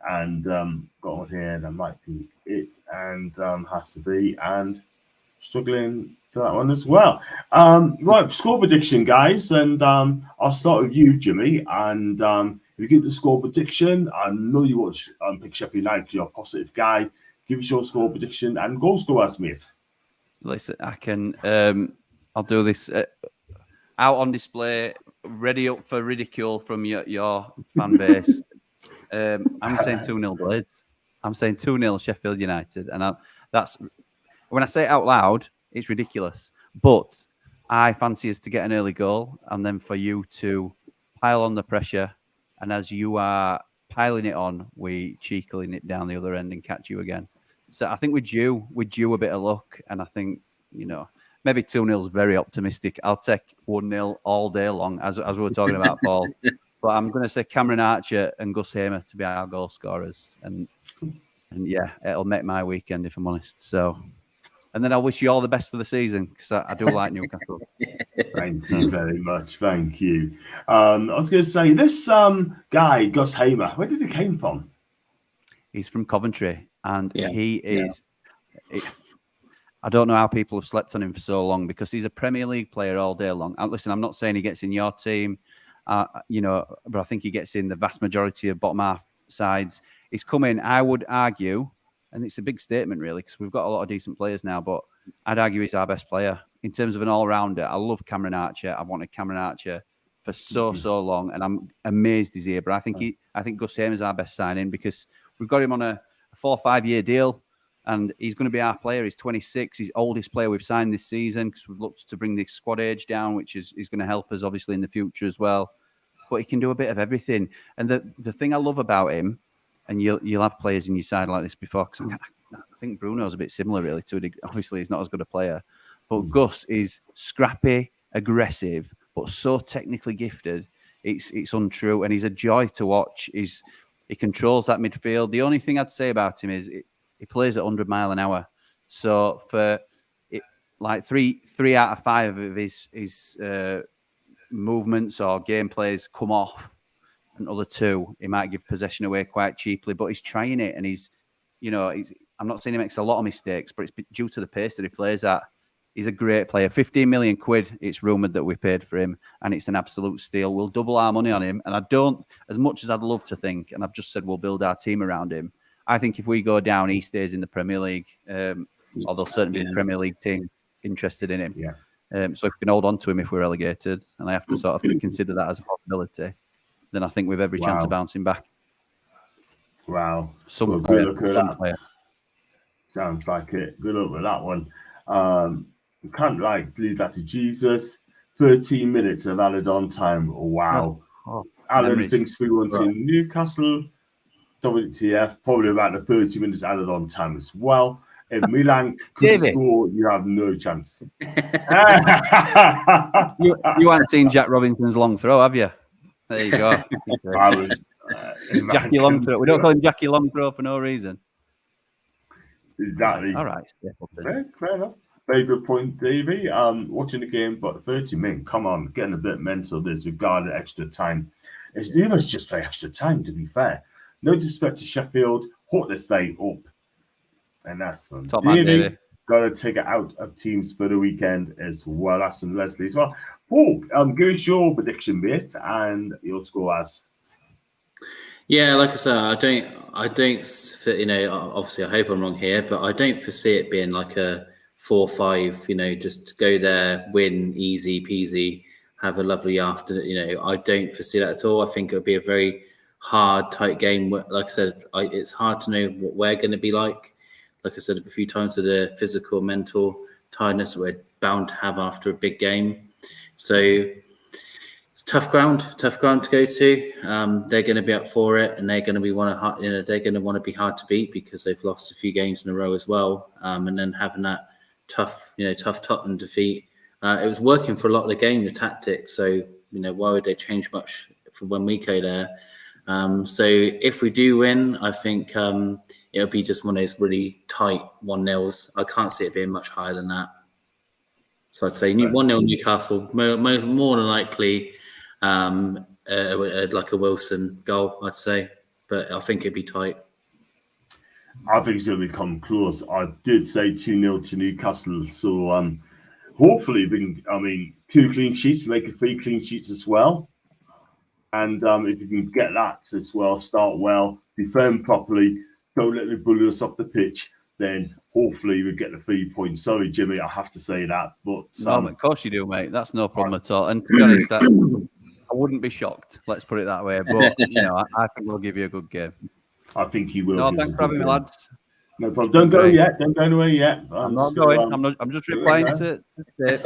And got on here, that might be it, and has to be, and struggling for that one as well. Right, score prediction, guys, and I'll start with you, Jimmy. And if you get the score prediction, I know you watch pick Sheffield United, you're a positive guy. Give us your score prediction and goal scorers, mate. Listen, I can. I'll do this out on display, ready up for ridicule from your fan base. I'm saying 2-0 Blades. I'm saying 2-0 Sheffield United, and that's when I say it out loud. It's ridiculous, but I fancy us to get an early goal and then for you to pile on the pressure. And as you are piling it on, we cheekily nip down the other end and catch you again. So I think we're due a bit of luck. And I think, maybe 2-0 is very optimistic. I'll take 1-0 all day long, as we were talking about, Paul. But I'm going to say Cameron Archer and Gus Hamer to be our goal scorers. And it'll make my weekend, if I'm honest. So... And then I wish you all the best for the season, because I do like Newcastle. Thank you very much. Thank you. I was going to say, this guy, Gus Hamer, where did he came from? He's from Coventry, and he is... I don't know how people have slept on him for so long, because he's a Premier League player all day long. Listen, I'm not saying he gets in your team, but I think he gets in the vast majority of bottom half sides. He's come in, I would argue... And it's a big statement, really, because we've got a lot of decent players now. But I'd argue he's our best player in terms of an all-rounder. I love Cameron Archer. I've wanted Cameron Archer for so long, and I'm amazed he's here. But I think Gus Hamer's our best signing, because we've got him on a 4 or 5 year deal. and he's going to be our player. He's 26. He's the oldest player we've signed this season because we've looked to bring the squad age down, which is going to help us obviously in the future as well. But he can do a bit of everything. And the thing I love about him, and you'll have players in your side like this before, because I think Bruno's a bit similar really to a degree. Obviously he's not as good a player, but Gus is scrappy, aggressive, but so technically gifted. It's untrue, and he's a joy to watch. He controls that midfield. The only thing I'd say about him is he plays at 100 mile an hour. So for it, like three out of 5 of his movements or game plays come off, and other 2 he might give possession away quite cheaply. But he's trying it, and I'm not saying he makes a lot of mistakes, but it's due to the pace that he plays at. He's a great player. 15 million quid, it's rumoured that we paid for him, and it's an absolute steal. We'll double our money on him. And I don't, as much as I'd love to think, and I've just said we'll build our team around him, I think if we go down, he stays in the Premier League, or there'll certainly be a Premier League team interested in him. Yeah. So if we can hold on to him if we're relegated, and I have to sort of consider that as a possibility, then I think we've every chance of bouncing back. Wow. Some good look at that. player. Sounds like it. Good luck with that one. We can't leave that to Jesus. 13 minutes of added on time. Wow. Alan memories. thinks 3-1 to Newcastle. WTF, probably about the 30 minutes added on time as well. If Milan could score, you have no chance. You haven't seen Jack Robinson's long throw, have you? There you go. Jackie Long throw. We don't call him Jackie Long throw for no reason. Exactly. All right. Fair enough. Very good point, Davey. Watching the game, but 30 minutes, come on, getting a bit mental this regarding extra time. You must just play extra time, to be fair. No disrespect to Sheffield, hope they stay up. And that's one. Davey got to take it out of teams for the weekend as well. That's from Leslie as well. Paul, give us your prediction, mate, and your score as. Yeah, like I said, I don't, obviously I hope I'm wrong here, but I don't foresee it being like a 4-5, just go there, win, easy peasy, have a lovely afternoon. I don't foresee that at all. I think it'll be a very hard, tight game. Like I said, it's hard to know what we're going to be like. Like I said a few times, to the physical, mental tiredness that we're bound to have after a big game. So it's tough ground to go to. They're going to be up for it, and they're going to be they're going to want to be hard to beat because they've lost a few games in a row as well. And then having that tough Tottenham defeat, it was working for a lot of the game, the tactics. So why would they change much from when we go there? So if we do win, I think it'll be just one of those really tight 1-0s. I can't see it being much higher than that. So I'd say 1-0 Newcastle, more than likely like a Wilson goal, I'd say. But I think it'd be tight. I think it's going to become close. I did say 2-0 to Newcastle. So hopefully, 2 clean sheets, make it 3 clean sheets as well. And if you can get that as well, start well, defend properly, don't let the bullies off the pitch, then hopefully we get the 3 points. Sorry, Jimmy, I have to say that. But of course you do, mate. That's no problem at all. And to be honest, I wouldn't be shocked. Let's put it that way. But, I think we'll give you a good game. I think you will. No, thanks for having me, lads. No problem. Don't go yet. Don't go anywhere yet. I'm not going. I'm just replying to it.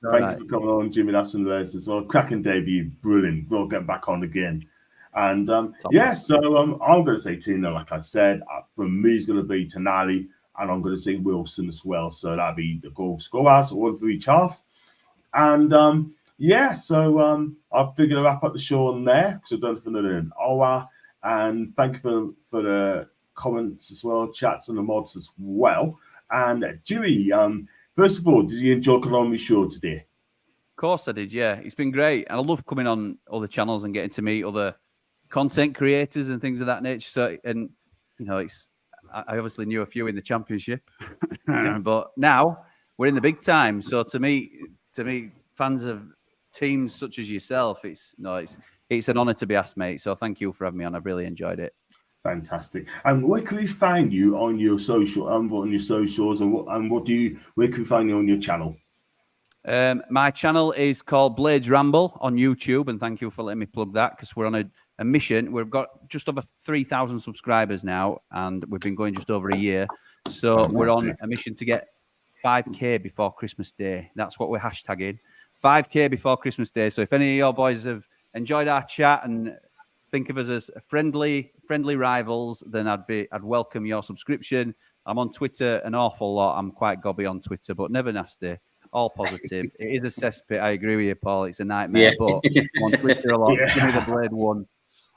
Thank you for coming on, Jimmy. That's from Les as well. Cracking debut, brilliant. We'll get back on again. And I'm going to say 2-0, like I said. For me, it's going to be Tonali, and I'm going to say Wilson as well. So that'll be the goal scorers, 1 for each half. And I figured to wrap up the show on there because I've done it for another hour. And thank you for the comments as well, chats and the mods as well. And Jimmy, first of all, did you enjoy coming on my show today? Of course I did, yeah. It's been great. And I love coming on other channels and getting to meet other content creators and things of that nature. So, and, I obviously knew a few in the Championship, but now we're in the big time. So to me, fans of teams such as yourself, it's an honour to be asked, mate. So thank you for having me on. I've really enjoyed it. Fantastic. And where can we find you on your socials, and where can we find you on your channel? My channel is called Blades Ramble on YouTube, and thank you for letting me plug that because we're on a mission. We've got just over 3,000 subscribers now, and we've been going just over a year. So we're on a mission to get 5K before Christmas Day. That's what we're hashtagging. 5K before Christmas Day. So if any of your boys have enjoyed our chat and think of us as friendly rivals, then I'd welcome your subscription. I'm on Twitter an awful lot. I'm quite gobby on Twitter, but never nasty. All positive. It is a cesspit. I agree with you, Paul. It's a nightmare. But I'm on Twitter a lot. Jimmy the Blade 1.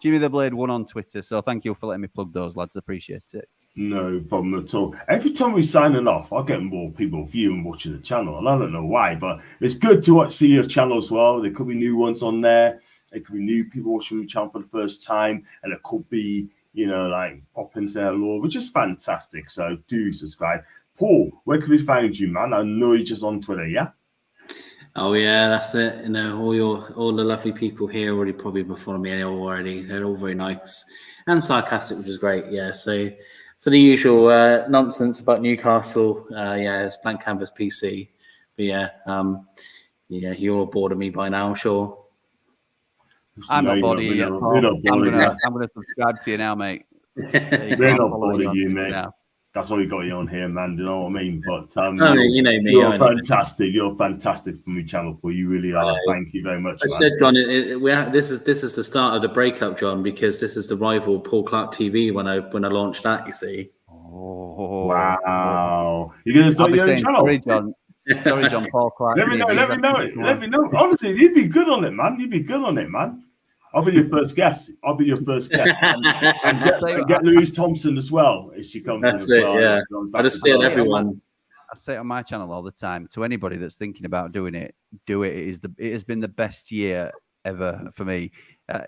Jimmy the Blade 1 on Twitter. So thank you for letting me plug those, lads. Appreciate it. No problem at all. Every time we sign it off, I get more people viewing and watching the channel, and I don't know why, but it's good to see your channel as well. There could be new ones on there. There could be new people watching the channel for the first time, and it could be, like pop in, say hello, which is fantastic. So do subscribe. Paul, where can we find you, man? I know you're just on Twitter, yeah? Oh yeah, that's it. All the lovely people here already probably before me already. They're all very nice and sarcastic, which is great. Yeah, so for the usual nonsense about Newcastle, it's Blank Canvas PC. But you're all bored of me by now, I'm sure. I'm not bored of you yet, Paul. I'm gonna subscribe to you now, mate. We're not bored of you, mate. Now. That's why we got you on here, man. You know what I mean? But you know me. You're fantastic. You're fantastic for my channel, Paul. You really are. Thank you very much. I said, John, this is the start of the breakup, John, because this is the rival Paul Clark TV when I launched that. You see. Oh wow! You're gonna start your own channel. Sorry, John. Paul Clark. Let me know. Honestly, you'd be good on it, man. I'll be your first guest. And get Louise Thompson as well if she comes in as well. Yeah. I just steal everyone. I say it on my channel all the time to anybody that's thinking about doing it. Do it. It has been the best year ever for me.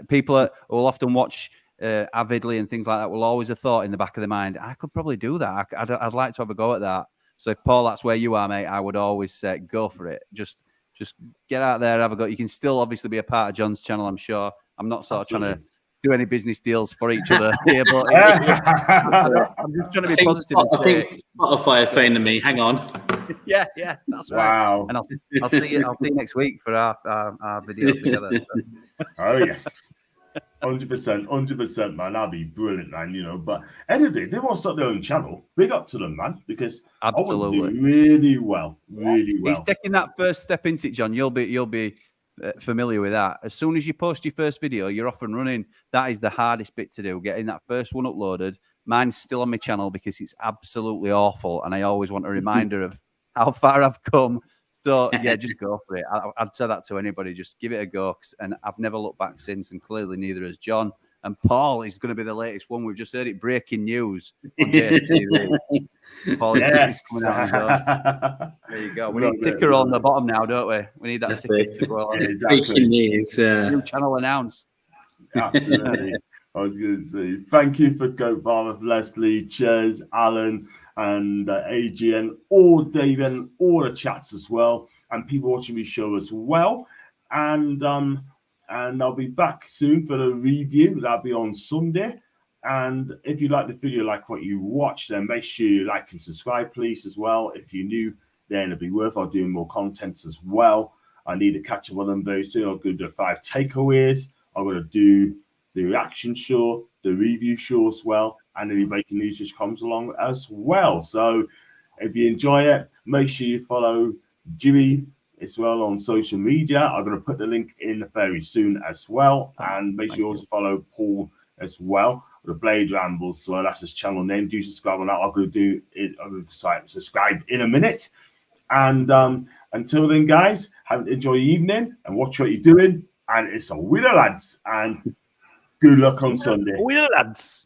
People who will often watch avidly and things like that will always have thought in the back of their mind, I could probably do that. I'd like to have a go at that. So if Paul, that's where you are, mate, I would always say go for it. Just get out there, have a go. You can still obviously be a part of John's channel, I'm sure. I'm not sort of trying to do any business deals for each other here, but I'm just trying to be positive. I think Spotify are phoning me. Hang on. Yeah, that's right. Wow. And I'll see you next week for our video together. Oh yes. 100%, man. That'd be brilliant, man. But anyway, they want to start their own channel. Big up to them, man, because absolutely I want to do really well. He's taking that first step into it, John. You'll be familiar with that. As soon as you post your first video, you're off and running. That is the hardest bit to do, getting that first one uploaded. Mine's still on my channel because it's absolutely awful, and I always want a reminder of how far I've come. So yeah, just go for it. I'd say that to anybody. Just give it a go, and I've never looked back since, and clearly neither has John. And Paul is going to be the latest one. We've just heard it, breaking news on JSTV. Paul is coming out on. There you go. We need ticker on the bottom now, don't we? We need that ticker to go on. Yeah, exactly. Breaking news. New channel announced. Absolutely. I was going to say thank you for Goat Farmer, Leslie, Cheers, Alan, and Adrian, all David, and all the chats as well, and people watching my show as well. And I'll be back soon for the review. That'll be on Sunday. And if you like the video, like what you watch, then make sure you like and subscribe, please, as well. If you're new, then it'll be worthwhile doing more content as well. I need to catch up on them very soon. I'm going to do 5 takeaways. I'm going to do the reaction show, the review show as well, and the breaking news just comes along as well. So if you enjoy it, make sure you follow Jimmy as well on social media. I'm going to put the link in very soon as well. And make sure you also follow Paul as well, the Blade Rambles. So that's his channel name. Do subscribe on that. I'm going to do it. I'm going to subscribe in a minute. And until then, guys, enjoy your evening and watch what you're doing. And it's a winner, lads. And good luck on Sunday. Winner, lads.